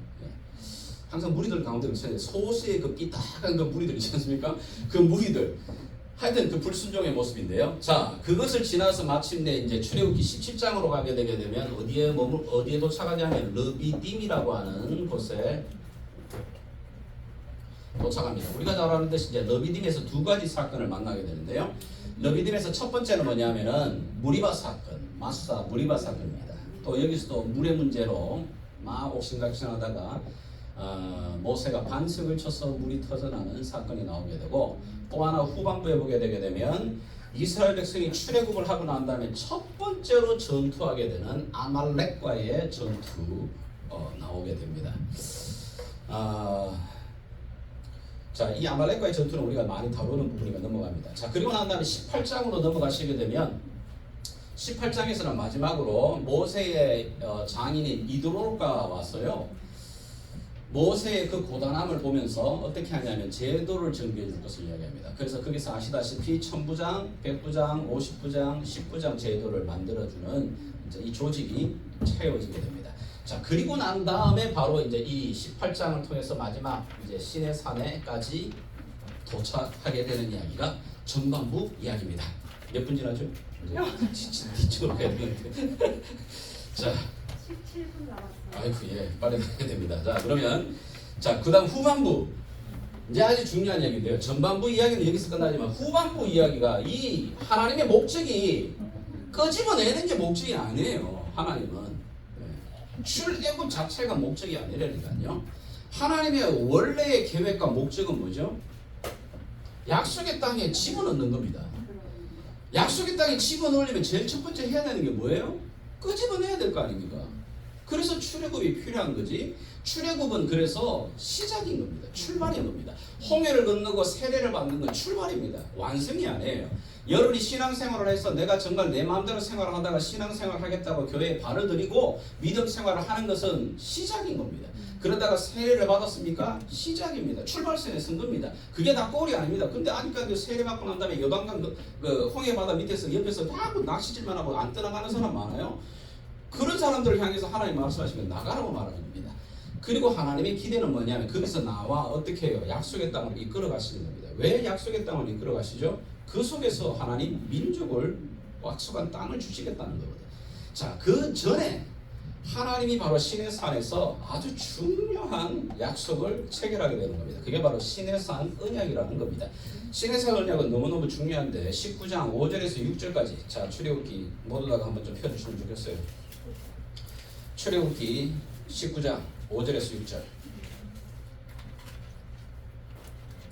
항상 무리들 가운데 소수의 그 삐딱한 그 무리들 있지 않습니까? 그 무리들. 하여튼 그 불순종의 모습인데요. 자, 그것을 지나서 마침내 이제 출애굽기 17장으로 가게 되게 되면 어디에 도착하냐면 르비딤이라고 하는 곳에 도착합니다. 우리가 잘 아는 듯이 이제 르비딤에서 두 가지 사건을 만나게 되는데요. 르비딤에서 첫 번째는 뭐냐면은 무리바 사건, 마사 무리바 사건입니다. 또 여기서도 물의 문제로 막 옥신각신하다가 모세가 반석을 쳐서 물이 터져나는 사건이 나오게 되고, 또 하나 후반부에 보게 되게 되면 이스라엘 백성이 출애굽을 하고 난 다음에 첫 번째로 전투하게 되는 아말렉과의 전투 나오게 됩니다. 자, 이 아말렉과의 전투는 우리가 많이 다루는 부분이니까 넘어갑니다. 자, 그리고 난 다음에 18장으로 넘어가시게 되면 18장에서는 마지막으로 모세의 장인인 이드로가 왔어요. 모세의 그 고단함을 보면서 어떻게 하냐면 제도를 정비해 줄 것을 이야기합니다. 그래서 거기서 아시다시피 1000부장, 100부장, 50부장, 10부장 제도를 만들어주는 이제 이 조직이 채워지게 됩니다. 자, 그리고 난 다음에 바로 이제 이 18장을 통해서 마지막 이제 신의 산에까지 도착하게 되는 이야기가 전반부 이야기입니다. 몇 분 지나죠? 뒤쪽으로 가야 되는데. 자. 17분 남았어요. 아이고, 예, 빨리 가야 됩니다. 자, 그러면 그다음 후반부 이제 아주 중요한 이야기인데요. 전반부 이야기는 여기서 끝나지만 후반부 이야기가 이 하나님의 목적이 끄집어내는 게 목적이 아니에요. 하나님은 출애굽 자체가 목적이 아니라니까요. 하나님의 원래의 계획과 목적은 뭐죠? 약속의 땅에 집어넣는 겁니다. 약속의 땅에 집어넣으려면 제일 첫 번째 해야 되는 게 뭐예요? 끄집어내야 될 거 아닙니까? 그래서 출애굽이 필요한 거지. 출애굽은 그래서 시작인 겁니다. 출발인 겁니다. 홍해를 건너고 세례를 받는 건 출발입니다. 완성이 아니에요. 여러분이 신앙생활을 해서 내가 정말 내 마음대로 생활하다가 신앙생활을 하겠다고 교회에 발을 들이고 믿음 생활을 하는 것은 시작인 겁니다. 그러다가 세례를 받았습니까? 시작입니다. 출발선에 선 겁니다. 그게 다 꼴이 아닙니다. 근데 아직까지 세례 받고 난 다음에 요단강 그 홍해 바다 밑에서 옆에서 자꾸 낚시질만 하고 안 떠나가는 사람 많아요. 그런 사람들을 향해서 하나님 말씀하시면 나가라고 말하는 겁니다. 그리고 하나님의 기대는 뭐냐면 거기서 나와 어떻게 해요? 약속의 땅을 이끌어 가시는 겁니다. 왜 약속의 땅을 이끌어 가시죠? 그 속에서 하나님 민족을 약속한 땅을 주시겠다는 거거든요. 자, 그 전에 하나님이 바로 시내산에서 아주 중요한 약속을 체결하게 되는 겁니다. 그게 바로 시내산 언약이라는 겁니다. 시내산 언약은 너무너무 중요한데 19장 5절에서 6절까지 자, 출애굽기 모두 다 한번 좀 펴주시면 좋겠어요. 출애굽기 19장 5절에서 6절.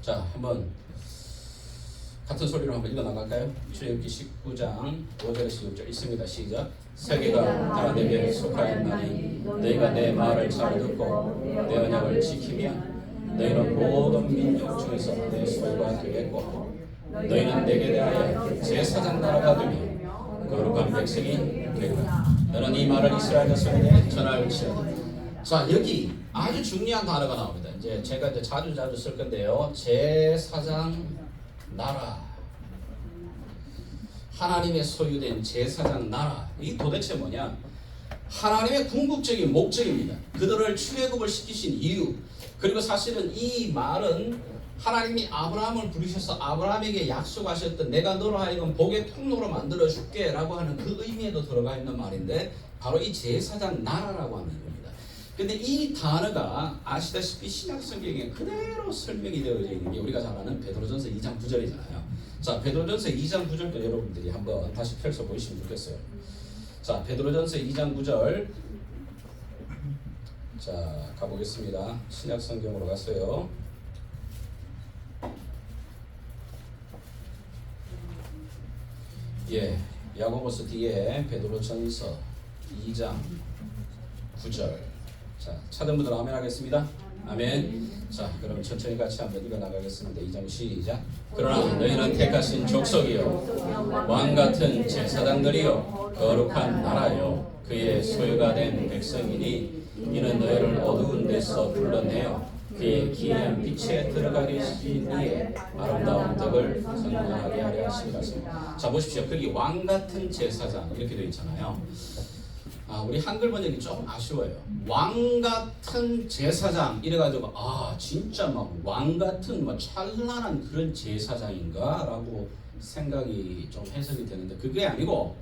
자, 한번 같은 소리로 한번 읽어 나갈까요? 출애굽기 19장 5절에서 6절 있습니다. 시작. 세계가 다 내게 속하였나니 너희가 내 말을 잘 듣고 내 언약을 지키면 너희는 모든 민족 중에서 내 소유가 되겠고 너희는 내게 대하여 제사장 나라가 되며 거룩한 백성이 되리라. 너는 이 말을 이스라엘 자손에게 전할지어다. 자, 여기 아주 중요한 단어가 나옵니다. 이제 제가 이제 자주 쓸 건데요. 제사장 나라. 하나님의 소유된 제사장 나라. 이게 도대체 뭐냐? 하나님의 궁극적인 목적입니다. 그들을 출애굽을 시키신 이유. 그리고 사실은 이 말은 하나님이 아브라함을 부르셔서 아브라함에게 약속하셨던 내가 너로 하여금 복의 통로로 만들어 줄게 라고 하는 그 의미에도 들어가 있는 말인데 바로 이 제사장 나라라고 하는 겁니다. 근데 이 단어가 아시다시피 신약 성경에 그대로 설명이 되어져 있는 게 우리가 잘 아는 베드로전서 2장 9절이잖아요. 자, 베드로전서 2장 9절도 여러분들이 한번 다시 펼쳐 보시면 좋겠어요. 자, 베드로전서 2장 9절. 자, 가보겠습니다. 신약 성경으로 갔어요. 예, 야고보서 뒤에 베드로전서 2장 9절. 자, 찾은 분들 아멘 하겠습니다. 아멘. 자, 그럼 천천히 같이 한번 읽어 나가겠습니다. 2장 시작. 그러나 너희는 택하신 족속이요 왕 같은 제사장들이요 거룩한 나라요 그의 소유가 된 백성이니 이는 너희를 어두운 데서 불러내어 그의 기이한 빛에 들어가게 하신 이의 아름다운 덕을 선언하게 하려 하심이라. 자, 보십시오. 거기 왕 같은 제사장 이렇게 되어 있잖아요. 우리 한글 번역이 좀 아쉬워요. 왕 같은 제사장 이래가지고 진짜 막 왕 같은 뭐 찬란한 그런 제사장인가라고 생각이 좀 해석이 되는데 그게 아니고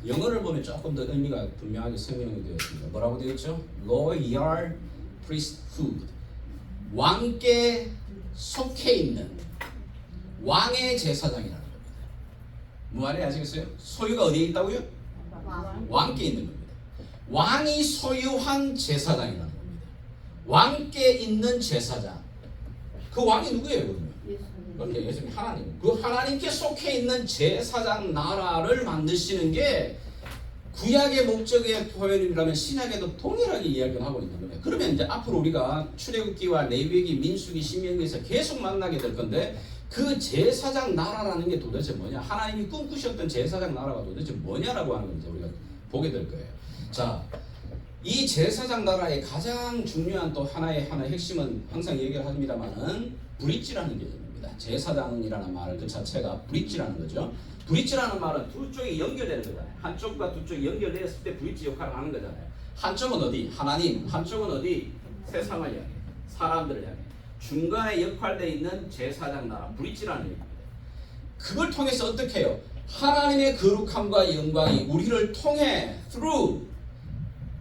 영어를 보면 조금 더 의미가 분명하게 설명이 되어 있습니다. 뭐라고 되어 있죠? Royal Priesthood. 왕께 속해 있는 왕의 제사장이라는 겁니다. 뭐 말인지 아시겠어요? 소유가 어디에 있다고요? 왕께 있는 겁니다. 왕이 소유한 제사장이라는 겁니다. 왕께 있는 제사장. 그 왕이 누구예요? 그러면 예수님 하나님. 그 하나님께 속해 있는 제사장 나라를 만드시는 게 구약의 목적의 표현이라면 신약에도 동일하게 이야기를 하고 있는 거예요. 그러면 이제 앞으로 우리가 출애굽기와 레위기, 민수기, 신명기에서 계속 만나게 될 건데 그 제사장 나라라는 게 도대체 뭐냐? 하나님이 꿈꾸셨던 제사장 나라가 도대체 뭐냐라고 하는 걸 이제 우리가 보게 될 거예요. 자, 이 제사장 나라의 가장 중요한 또 하나의 핵심은 항상 얘기를 합니다만은 브릿지라는 개념입니다. 제사장이라는 말 그 자체가 브릿지라는 거죠. 브릿지라는 말은 두 쪽이 연결되는 거잖아요. 한쪽과 두 쪽이 연결되었을 때 브릿지 역할을 하는 거잖아요. 한쪽은 어디? 하나님. 한쪽은 어디? 세상을 향해, 사람들을 향해. 중간에 역할되어 있는 제사장 나라, 브릿지라는 얘기입니다. 그걸 통해서 어떻게 해요? 하나님의 거룩함과 영광이 우리를 통해 through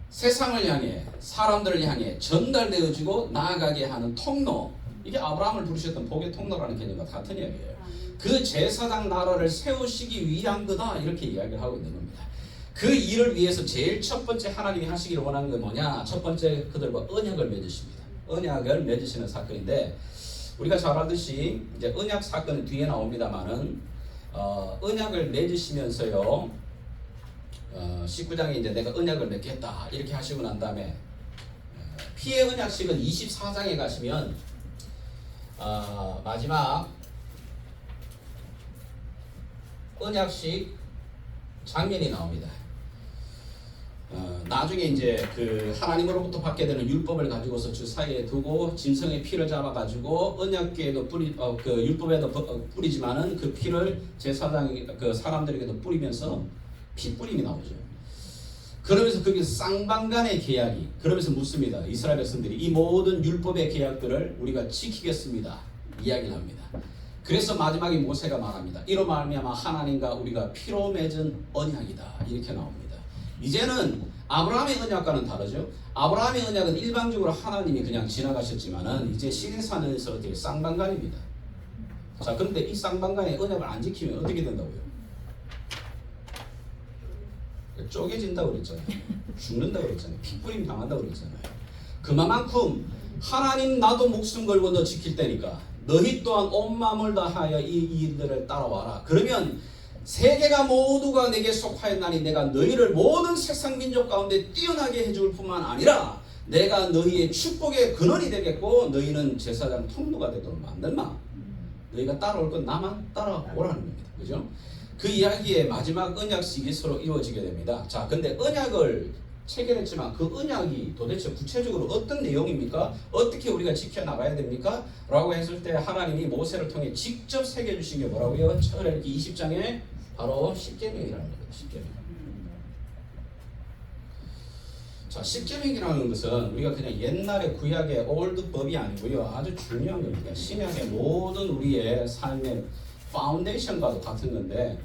세상을 향해 사람들을 향해 전달되어지고 나아가게 하는 통로. 이게 아브라함을 부르셨던 복의 통로라는 개념과 같은 이야기예요. 그 제사장 나라를 세우시기 위한 거다 이렇게 이야기를 하고 있는 겁니다. 그 일을 위해서 제일 첫 번째 하나님이 하시기를 원하는 건 뭐냐? 첫 번째 그들과 언약을 맺으십니다. 언약을 맺으시는 사건인데 우리가 잘 알듯이 이제 언약 사건은 뒤에 나옵니다만은 언약을 맺으시면서요 19장에 이제 내가 언약을 맺겠다 이렇게 하시고 난 다음에 피의 언약식은 24장에 가시면 마지막 언약식 장면이 나옵니다. 나중에 이제 그 하나님으로부터 받게 되는 율법을 가지고서 주 사이에 두고 짐승의 피를 잡아가지고 언약궤에도 그 율법에도 뿌리지만은 그 피를 제사장 그 사람들에게도 뿌리면서 피 뿌림이 나오죠. 그러면서 거기서 쌍방간의 계약이 그러면서 묻습니다. 이스라엘 백성들이 이 모든 율법의 계약들을 우리가 지키겠습니다. 이야기를 합니다. 그래서 마지막에 모세가 말합니다. 이로 말미암아 하나님과 우리가 피로 맺은 언약이다. 이렇게 나옵니다. 이제는 아브라함의 언약과는 다르죠. 아브라함의 언약은 일방적으로 하나님이 그냥 지나가셨지만은 이제 시내산에서 어떻게 쌍방간입니다. 자, 그런데 이 쌍방간의 언약을 안 지키면 어떻게 된다고요? 쪼개진다고 그랬잖아요. 죽는다고 그랬잖아요. 핏부림 당한다고 그랬잖아요. 그만큼 하나님 나도 목숨 걸고 너 지킬 테니까 너희 또한 온 마음을 다하여 이 일들을 따라와라. 그러면 세계가 모두가 내게 속하였나니 내가 너희를 모든 세상 민족 가운데 뛰어나게 해줄 뿐만 아니라 내가 너희의 축복의 근원이 되겠고 너희는 제사장 통로가 되도록 만들마. 너희가 따라올 건 나만 따라오라는 겁니다. 그죠? 그 이야기의 마지막 언약식이 서로 이루어지게 됩니다. 자, 근데 언약을 체결했지만 그 언약이 도대체 구체적으로 어떤 내용입니까? 어떻게 우리가 지켜나가야 됩니까? 라고 했을 때 하나님이 모세를 통해 직접 새겨주신 게 뭐라고요? 출애굽기 20장에 바로 십계명이라는 겁니다. 십계명. 자, 십계명이라는 것은 우리가 그냥 옛날의 구약의 올드법이 아니고요. 아주 중요한 겁니다. 신약의 모든 우리의 삶의 파운데이션과도 같은 건데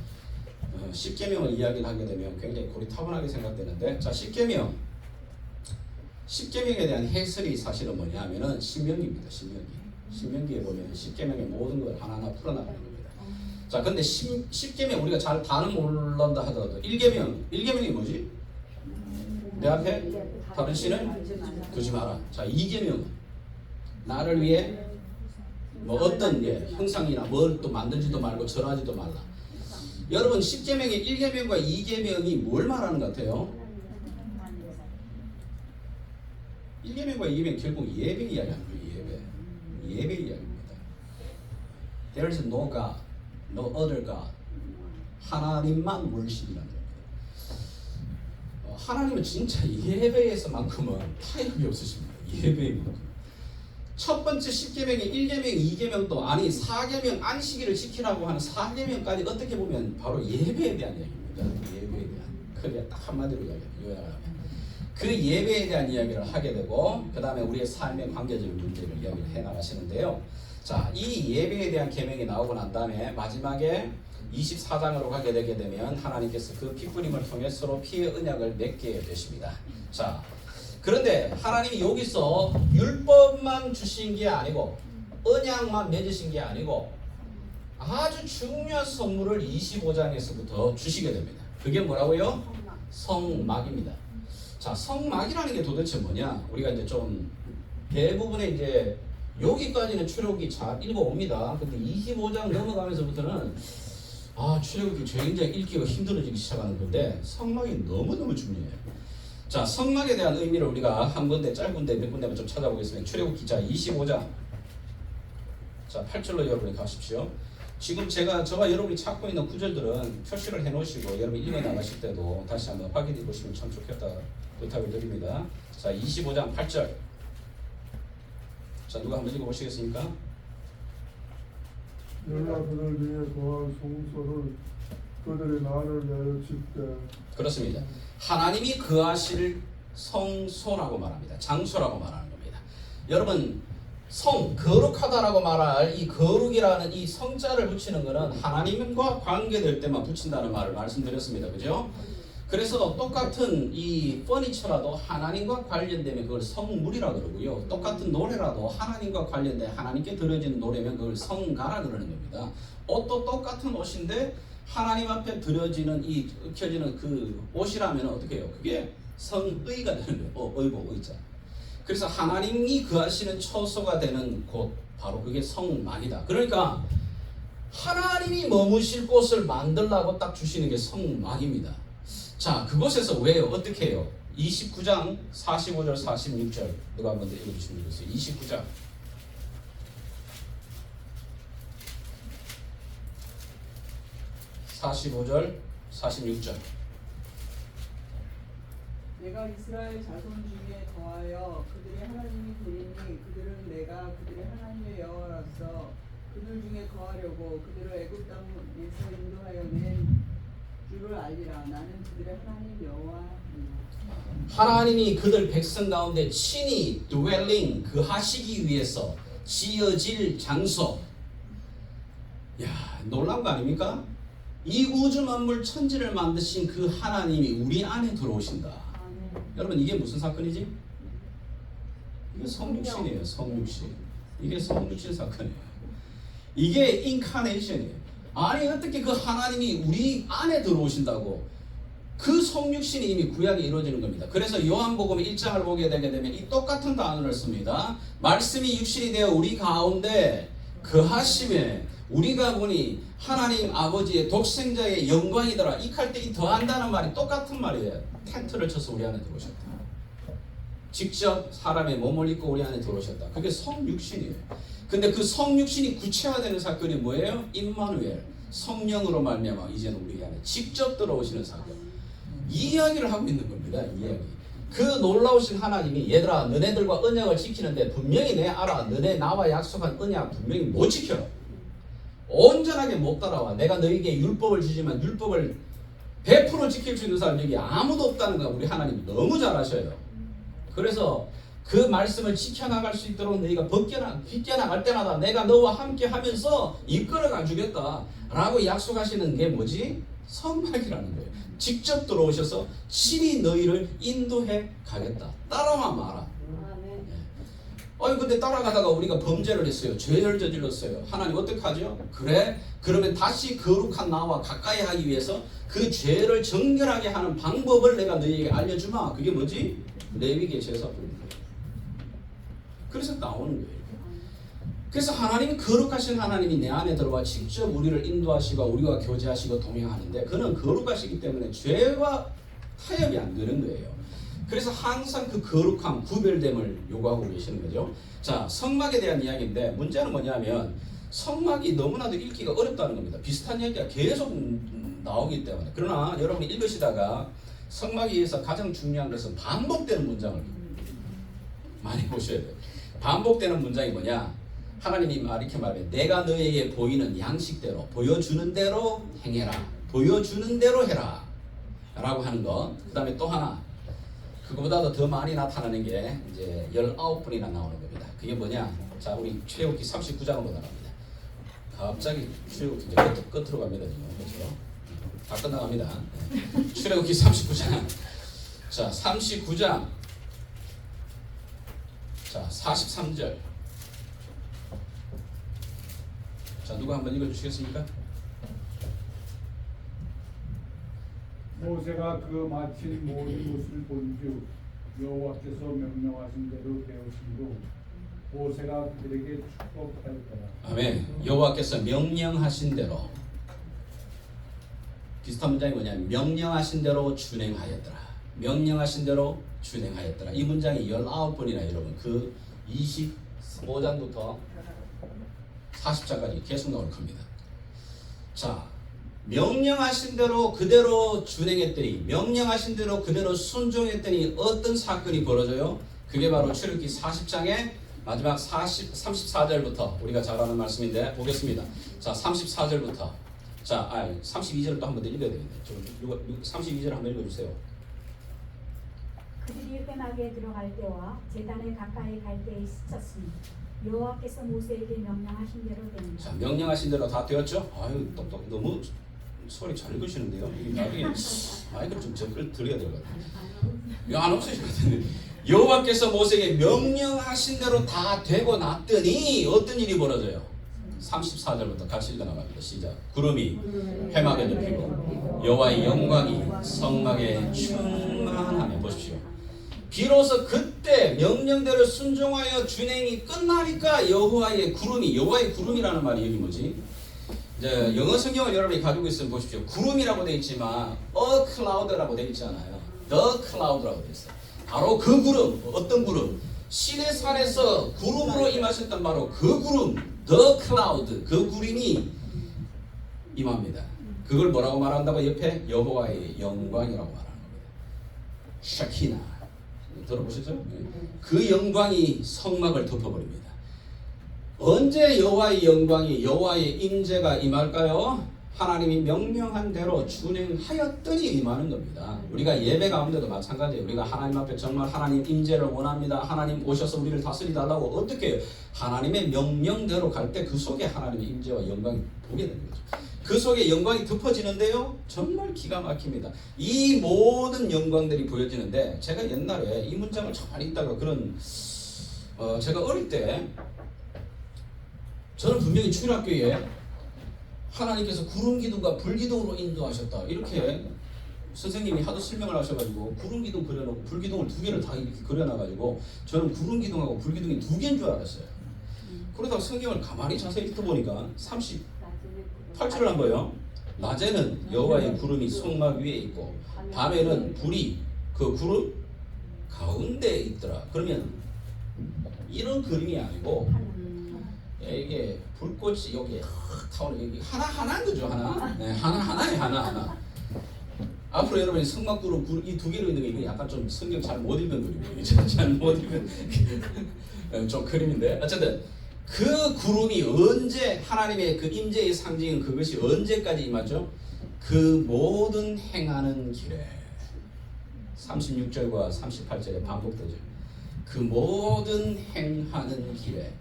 십계명을 이야기를 하게 되면 굉장히 고리타분하게 생각되는데, 자, 십계명에 대한 해설이 사실은 뭐냐면은 신명기입니다. 신명기에 보면 십계명의 모든 걸 하나하나 풀어나가는 겁니다. 자, 근데 십계명 우리가 잘 다는 몰란다 하더라도 일계명이 뭐지? 내 앞에 다른 신을 두지 마라. 자, 이계명은 나를 위해 뭐 어떤 형상이나 뭘 또 만들지도 말고 절하지도 말라. 여러분, 10계명의 1계명과 2계명이 뭘 말하는 것 같아요? 1계명과 2계명 결국 예배 이야기하는 거예요. 예배 이야기입니다. There is no God, no other God. 하나님만 worship이라는 겁니다. 하나님은 진짜 예배에서만큼은 타협이 없으십니다. 예배에만큼. 첫 번째 10계명의 1계명, 2계명도 아니 4계명 안식일을 지키라고 하는 4계명까지 어떻게 보면 바로 예배에 대한 이야기입니다. 예배에 대한. 그게 딱 한마디로 요약하면 그 예배에 대한 이야기를 하게 되고 그 다음에 우리의 삶의 관계적인 문제를 이야기를 해나가시는데요. 자, 이 예배에 대한 계명이 나오고 난 다음에 마지막에 24장으로 가게 되게 되면 하나님께서 그 핏부림을 통해 서로 피의 언약을 맺게 되십니다. 자, 그런데 하나님이 여기서 율법만 주신 게 아니고 언약만 맺으신 게 아니고 아주 중요한 선물을 25장에서부터 주시게 됩니다. 그게 뭐라고요? 성막입니다. 자, 성막이라는 게 도대체 뭐냐? 우리가 이제 좀 대부분의 이제 여기까지는 출애굽기 잘 읽어옵니다. 근데 25장 넘어가면서부터는 출애굽기 굉장히 읽기가 힘들어지기 시작하는 건데 성막이 너무너무 중요해요. 자, 성막에 대한 의미를 우리가 한 군데 짧은데 몇 군데만 좀 찾아보겠습니다. 출애굽기 25장. 자, 8절로 여러분이 가십시오. 지금 저와 여러분이 찾고 있는 구절들은 표시를 해놓으시고 여러분이 읽어 나가실 때도 다시 한번 확인해 보시면 참 좋겠다 부탁을 드립니다. 자, 25장 8절. 자, 누가 한번 읽어 보시겠습니까? 내가 그들 위해 거할 성소를 그들이 나를 위하여 짓되. 그렇습니다. 하나님이 거하실 성소라고 말합니다. 장소라고 말하는 겁니다. 여러분, 거룩하다라고 말할 이 거룩이라는 이 성자를 붙이는 것은 하나님과 관계될 때만 붙인다는 말을 말씀드렸습니다. 그죠? 그래서 똑같은 이 퍼니처라도 하나님과 관련되면 그걸 성물이라 그러고요. 똑같은 노래라도 하나님과 관련돼 하나님께 드려지는 노래면 그걸 성가라 그러는 겁니다. 옷도 똑같은 옷인데 하나님 앞에 드려지는 이 켜지는 그 옷이라면 어떻게 해요? 그게 성의가 되는 거예요. 의복, 의자. 그래서 하나님이 거하시는 처소가 되는 곳, 바로 그게 성막이다. 그러니까 하나님이 머무실 곳을 만들라고 딱 주시는 게 성막입니다. 자, 그곳에서 왜요? 어떻게 해요? 29장 45절 46절 누가 한번 읽어주시면 되겠어요. 29장 45절 46절. 내가 이스라엘 자손 중에 거하여 그들의 하나님이 되리니 그들은 내가 그들의 하나님의 여호와로서 그들 중에 거하려고 그들을 애굽 땅에서 인도하여 낸 줄을 알리라. 나는 그들의 하나님 여호와니라. 하나님이 그들 백성 가운데 친히 dwelling 하시기 위해서 지어질 장소. 야, 놀라운 거 아닙니까? 이 우주 만물 천지를 만드신 그 하나님이 우리 안에 들어오신다. 여러분, 이게 무슨 사건이지? 이게 성육신이에요. 성육신. 이게 성육신 사건이에요. 이게 인카네이션이에요. 아니, 어떻게 그 하나님이 우리 안에 들어오신다고? 그 성육신이 이미 구약에 이루어지는 겁니다. 그래서 요한복음 1장을 보게 되게 되면 이 똑같은 단어를 씁니다. 말씀이 육신이 되어 우리 가운데 거하심에 우리가 보니 하나님 아버지의 독생자의 영광이더라. 이칼 때 이 더한다는 말이 똑같은 말이에요. 텐트를 쳐서 우리 안에 들어오셨다. 직접 사람의 몸을 입고 우리 안에 들어오셨다. 그게 성육신이에요. 근데 그 성육신이 구체화되는 사건이 뭐예요? 임마누엘, 성령으로 말미암아 이제는 우리 안에 직접 들어오시는 사건. 이 이야기를 하고 있는 겁니다. 이 이야기. 그 놀라우신 하나님이 얘들아 너네들과 언약을 지키는데 분명히 내 알아. 너네 나와 약속한 언약 분명히 못 지켜. 온전하게 못 따라와. 내가 너에게 율법을 주지만 율법을 100% 지킬 수 있는 사람 여기 아무도 없다는 거 우리 하나님이 너무 잘 아셔요. 그래서 그 말씀을 지켜나갈 수 있도록 너희가 벗겨나갈 때마다 내가 너와 함께 하면서 이끌어가 주겠다 라고 약속하시는 게 뭐지? 성막이라는 거예요. 직접 들어오셔서 친히 너희를 인도해 가겠다. 따라만 마라. 아니 근데 따라가다가 우리가 범죄를 했어요. 죄를 저질렀어요. 하나님 어떡하죠? 그래? 그러면 다시 거룩한 나와 가까이 하기 위해서 그 죄를 정결하게 하는 방법을 내가 너희에게 알려주마. 그게 뭐지? 레위기의 제사법입니다. 그래서 나오는 거예요. 그래서 하나님이 거룩하신 하나님이 내 안에 들어와 직접 우리를 인도하시고 우리와 교제하시고 동행하는데 그는 거룩하시기 때문에 죄와 타협이 안 되는 거예요. 그래서 항상 그 거룩함, 구별됨을 요구하고 계시는 거죠. 자, 성막에 대한 이야기인데 문제는 뭐냐면 성막이 너무나도 읽기가 어렵다는 겁니다. 비슷한 이야기가 계속 나오기 때문에. 그러나 여러분이 읽으시다가 성막에 의해서 가장 중요한 것은 반복되는 문장을 많이 보셔야 돼요. 반복되는 문장이 뭐냐? 하나님이 이렇게 말해요. 내가 너에게 보이는 양식대로 보여주는 대로 행해라. 보여주는 대로 해라. 라고 하는 것. 그 다음에 또 하나. 그거보다도 더 많이 나타나는 게 이제 19분이나 나오는 겁니다. 그게 뭐냐? 자, 우리 출애굽기 39장으로 나갑니다. 갑자기 출애굽기 이제 끝으로 갑니다. 지금. 그렇죠? 다 끝나갑니다. 출애굽기 39장. 자, 39장. 자, 43절. 자, 누가 한번 읽어주시겠습니까? 모세가 그 마친 모든 것을 본즉 여호와께서 명령하신 대로 되었으므로 모세가 그들에게 축복하였더라. 아멘. 여호와께서 명령하신 대로 비슷한 문장이 뭐냐면 명령하신 대로 준행하였더라. 명령하신 대로 준행하였더라. 이 문장이 19번이나 여러분 그 25장부터 40장까지 계속 나올 겁니다. 자, 명령하신 대로 그대로 준행했더니 명령하신 대로 그대로 순종했더니 어떤 사건이 벌어져요? 그게 바로 출애굽기 40장의 마지막 34절부터 우리가 잘 아는 말씀인데 보겠습니다. 자, 34절부터 자, 32절을 또 한 번 더 읽어야 되겠네. 32절 한번 읽어주세요. 그들이 회막에 들어갈 때와 제단에 가까이 갈 때에 스쳤으니 여호와께서 모세에게 명령하신 대로 됩니다. 자, 명령하신 대로 다 되었죠? 아유, 똑똑 너무 소리 잘 읽으시는데요. 나중에 마이크를 좀 적을 드려야 될 것 같아요. 안 없으실 것 같은데. 여호와께서 모세에게 명령하신 대로 다 되고 났더니 어떤 일이 벌어져요? 34절부터 같이 읽어나갑니다. 시작. 구름이 회막에 덮이고 여호와의 영광이 성막에 충만하네. 보십시오. 비로소 그때 명령대로 순종하여 준행이 끝나니까 여호와의 구름이라는 말이 여기 뭐지? 이제 영어 성경을 여러분이 가지고 있으면 보십시오. 구름이라고 되어 있지만 a cloud라고 되어 있잖아요. the cloud라고 되어 있어요. 바로 그 구름, 어떤 구름? 시내 산에서 구름으로 임하셨던 바로 그 구름, the cloud, 그 구름이 임합니다. 그걸 뭐라고 말한다고 옆에 여호와의 영광이라고 말하는 겁니다. 샤키나 들어보셨죠? 그 영광이 성막을 덮어버립니다. 언제 여호와의 영광이 여호와의 임재가 임할까요? 하나님이 명령한 대로 준행하였더니 임하는 겁니다. 우리가 예배 가운데도 마찬가지예요. 우리가 하나님 앞에 정말 하나님 임재를 원합니다. 하나님 오셔서 우리를 다스리 달라고 어떻게 해요? 하나님의 명령대로 갈 때 그 속에 하나님의 임재와 영광이 보게 되는 거죠. 그 속에 영광이 덮어지는데요. 정말 기가 막힙니다. 이 모든 영광들이 보여지는데 제가 옛날에 이 문장을 잘 읽다가 그런 제가 어릴 때 저는 분명히 출애굽기에 하나님께서 구름 기둥과 불 기둥으로 인도하셨다 이렇게 선생님이 하도 설명을 하셔가지고 구름 기둥 그려놓고 불 기둥을 2개를 다 이렇게 그려놔가지고 저는 구름 기둥하고 불 기둥이 2개인 줄 알았어요. 그러다가 성경을 가만히 자세히 읽어보니까 38절을 한 거예요. 낮에는 여호와의 구름이 성막 위에 있고 밤에는 불이 그 구름 가운데에 있더라. 그러면 이런 그림이 아니고 이게 불꽃이 여기에 타오르는 여기 하나하나인 거죠. 하나. 네, 하나하나에 하나하나. 앞으로 여러분이 성막구름 이 두 개로 있는 게 이거 약간 좀 성경 잘 못 읽은 그림이에요. 잘 못 읽은 좀 그림인데 어쨌든 그 구름이 언제 하나님의 그 임재의 상징인 그것이 언제까지 임하죠? 그 모든 행하는 길에 36절과 38절에 반복되죠. 그 모든 행하는 길에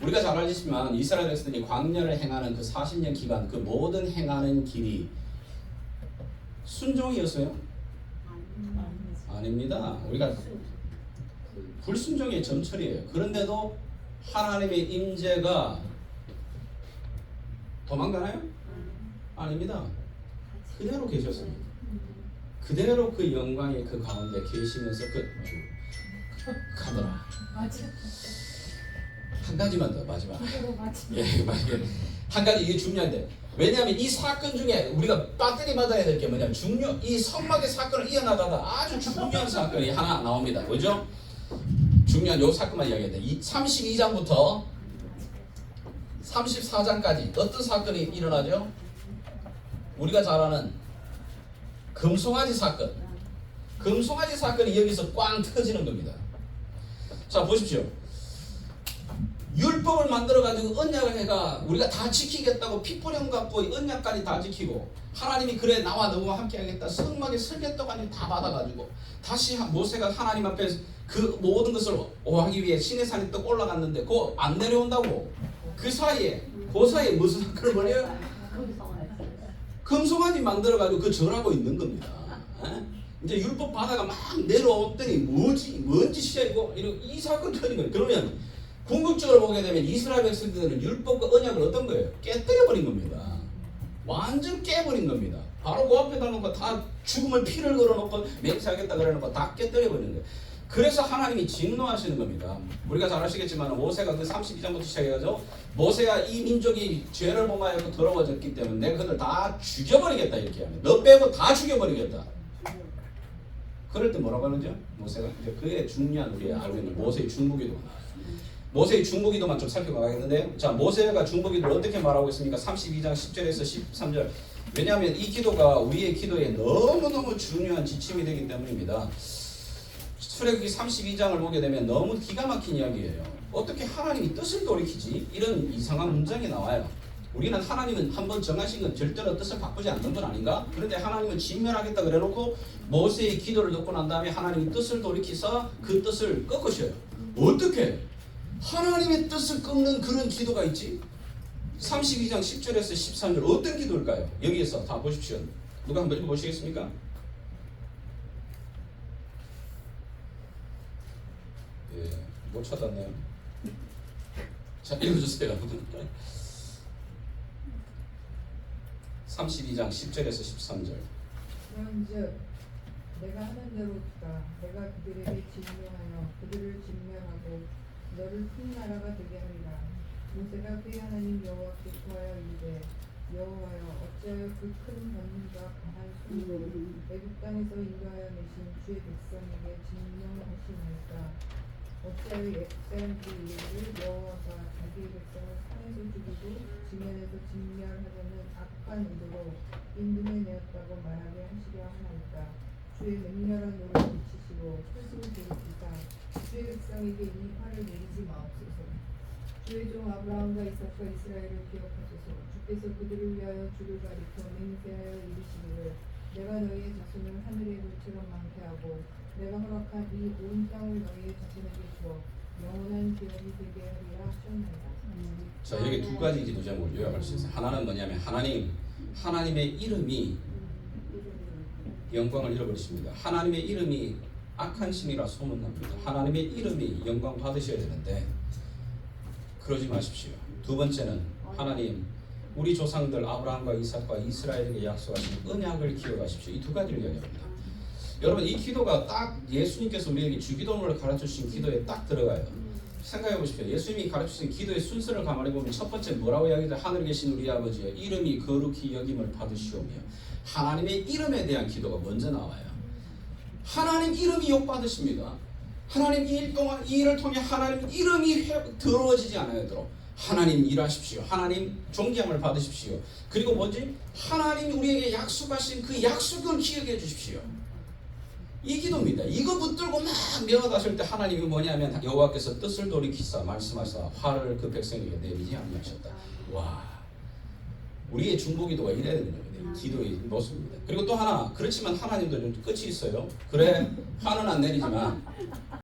우리가 잘 알지만 이스라엘 백성들이 광야를 행하는 그 40년 기간 그 모든 행하는 길이 순종이었어요? 아닙니다. 우리가 불순종의 점철이에요. 그런데도 하나님의 임재가 도망가나요? 아닙니다. 그대로 계셨습니다. 그대로 그 영광의 그 가운데 계시면서 가더라. 한 가지만 더 마지막. 예, 한 가지 이게 중요한데 왜냐하면 이 사건 중에 우리가 배터리 받아야 될 게 뭐냐면 이 성막의 사건을 이어나가다 아주 중요한 사건이 하나 나옵니다. 뭐죠? 중요한 요 사건만 이야기합니다. 32장부터 34장까지 어떤 사건이 일어나죠? 우리가 잘 아는 금송아지 사건. 금송아지 사건이 여기서 꽝 터지는 겁니다. 자 보십시오. 율법을 만들어가지고 언약을 해가 우리가 다 지키겠다고 핏보령 갖고 언약까지 다 지키고 하나님이 그래 나와 너와 함께 하겠다 성막에 설계떡까지 다 받아가지고 다시 모세가 하나님 앞에 그 모든 것을 오하기 위해 시내산에 떡 올라갔는데 그거 안 내려온다고 그 사이에 무슨 사건을 벌여요? 금송아지 만들어가지고 그 절하고 있는 겁니다. 이제 율법 바다가 막 내려오더니 뭔 짓이야 이거 이 사건 터진 거예요. 그러면 궁극적으로 보게 되면 이스라엘 백성들은 율법과 언약을 어떤 거예요? 깨뜨려버린 겁니다. 완전 깨버린 겁니다. 바로 그 앞에다 놓고 다 죽음을 피를 걸어놓고 맹세하겠다 그래놓고 다 깨뜨려버리는 거예요. 그래서 하나님이 진노하시는 겁니다. 우리가 잘 아시겠지만 모세가 그 32장부터 시작해가지고 모세가 이 민족이 죄를 범하였고 더러워졌기 때문에 내가 그들 다 죽여버리겠다 이렇게 하면 너 빼고 다 죽여버리겠다. 그럴 때 뭐라고 하는죠? 모세가 이제 그의 중요한 우리 알고 있는 모세의 중보기도 모세의 중보기도만 좀 살펴봐야겠는데 자 모세가 중보기도를 어떻게 말하고 있습니까? 32장 10절에서 13절 왜냐하면 이 기도가 우리의 기도에 너무너무 중요한 지침이 되기 때문입니다. 출애굽기 32장을 보게 되면 너무 기가 막힌 이야기예요. 어떻게 하나님이 뜻을 돌이키지? 이런 이상한 문장이 나와요. 우리는 하나님은 한번 정하신 건 절대로 뜻을 바꾸지 않는 분 아닌가? 그런데 하나님은 진멸하겠다 그래놓고 모세의 기도를 듣고 난 다음에 하나님이 뜻을 돌이키사 그 뜻을 꺾으셔요. 어떻게? 하나님의 뜻을 꺾는 그런 기도가 있지? 32장 10절에서 13절 어떤 기도일까요? 여기에서 다 보십시오. 누가 한번 읽어보시겠습니까? 예, 못 찾았네요. 자, 읽어주세요. 32장 10절에서 13절 그런즉 내가 하는 대로다 내가 그들에게 진명하여 그들을 진멸하고 너를 큰 나라가 되게 하리라. 모세가 그의 하나님 여호와께 구하여 이르되 여호와여 어찌하여 그 큰 권능과 강한 손으로 애굽 땅에서 인도하여 내신 주의 백성에게 진명하시나이까. 어찌하여 애굽 사람들이 이르기를 여호와가 자기의 백성을 산에서 죽이고 지면에서 진멸하려는 악한 의도로 인도해 내었다고 말하게 하시려 하나이까. 주의 맹렬한 노를 비치시고 뜻을 돌이키사 주의 백성에게 이 화를 내리지 마옵소서. 주의 종 아브라함과 이삭과 이스라엘을 기억하소서. 주께서 그들을 위하여 주를 가리켜 맹세하여 이르시기를 내가 너희의 자손을 하늘의 물처럼 많게 하고 내가 허락한 이 온 땅을 너희의 자손에게 주어 영원한 기업이 되게 하리라 하셨나이다. 자 여기 두 가지 기도 제목을 요약할 수 있어요. 하나는 뭐냐면 하나님의 이름이 영광을 잃어버리십니다. 하나님의 이름이 악한 신이라 소문납니다. 하나님의 이름이 영광 받으셔야 되는데 그러지 마십시오. 두 번째는 하나님 우리 조상들 아브라함과 이삭과 이스라엘에게 약속하신 언약을 기억하십시오. 이 두 가지를 이야기합니다. 여러분 이 기도가 딱 예수님께서 우리에게 주기도문을 가르쳐주신 기도에 딱 들어가요. 생각해 보십시오. 예수님이 가르쳐주신 기도의 순서를 가만히 보면 첫 번째 뭐라고 이야기하죠? 하늘에 계신 우리 아버지여 이름이 거룩히 여김을 받으시오며 하나님의 이름에 대한 기도가 먼저 나와요. 하나님 이름이 욕받으십니다. 하나님 이 일을 통해 하나님 이름이 더러워지지 않아야 되도록 하나님 일하십시오. 하나님 존귀함을 받으십시오. 그리고 뭐지? 하나님 우리에게 약속하신 그 약속을 기억해 주십시오. 이 기도입니다. 이거 붙들고 막 명하다실 때 하나님이 뭐냐면 여호와께서 뜻을 돌이키사 말씀하사 화를 그 백성에게 내리지 아니하셨다. 와, 우리의 중보기도가 이래야 되는 겁니다. 기도의 모습입니다. 그리고 또 하나, 그렇지만 하나님도 좀 끝이 있어요. 그래, 화는 안 내리지만